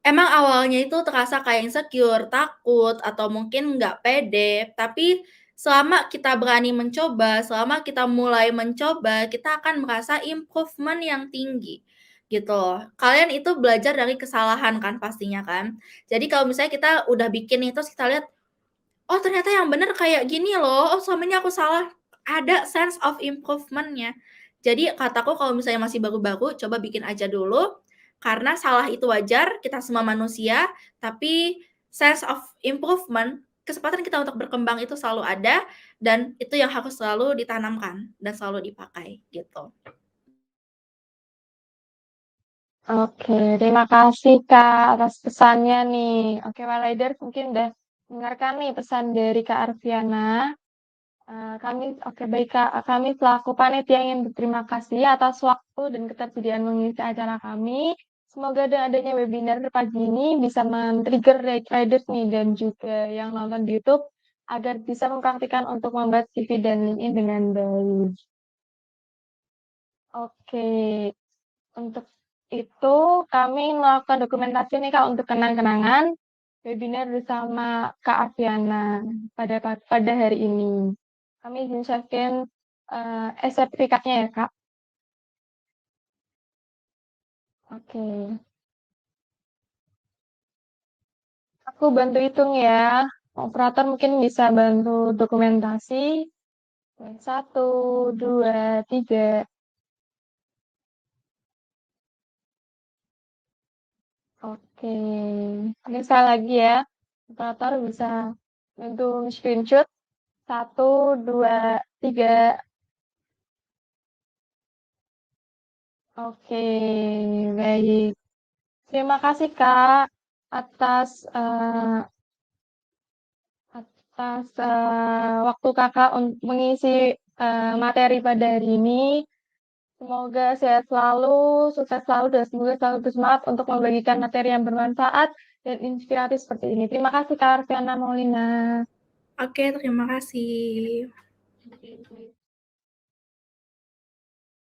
Emang awalnya itu terasa kayak insecure, takut, atau mungkin nggak pede, tapi selama kita berani mencoba, selama kita mulai mencoba, kita akan merasa improvement yang tinggi, gitu loh. Kalian itu belajar dari kesalahan kan pastinya kan. Jadi kalau misalnya kita udah bikin nih, terus kita lihat, "Oh ternyata yang bener kayak gini loh, oh selama ini aku salah." Ada sense of improvement-nya. Jadi kataku kalau misalnya masih baru-baru, coba bikin aja dulu, karena salah itu wajar, kita semua manusia, tapi sense of improvement, kesempatan kita untuk berkembang itu selalu ada, dan itu yang harus selalu ditanamkan dan selalu dipakai, gitu. Oke, terima kasih Kak atas pesannya nih. Oke, Riders mungkin udah dengarkan nih pesan dari Kak Arviana. Baik Kak, kami selaku panitia ingin berterima kasih atas waktu dan ketersediaan mengisi acara kami. Semoga dengan adanya webinar pagi ini bisa men-trigger riders nih dan juga yang nonton di YouTube agar bisa mempraktikkan untuk membuat CV dan LinkedIn dengan baik. Oke, untuk itu kami melakukan dokumentasi nih Kak untuk kenang-kenangan webinar bersama Kak Aviana pada hari ini. Kami izin share-in sertifikatnya ya Kak. Oke, aku bantu hitung ya. Operator mungkin bisa bantu dokumentasi. Satu, dua, tiga. Oke, ini sekali lagi ya. Operator bisa bantu screenshot. Satu, dua, tiga. Oke, baik. Terima kasih Kak atas waktu Kakak untuk mengisi materi pada hari ini. Semoga sehat selalu, sukses selalu, dan semoga selalu bersemangat untuk membagikan materi yang bermanfaat dan inspiratif seperti ini. Terima kasih Kak Arfiana Maulina. Oke, terima kasih.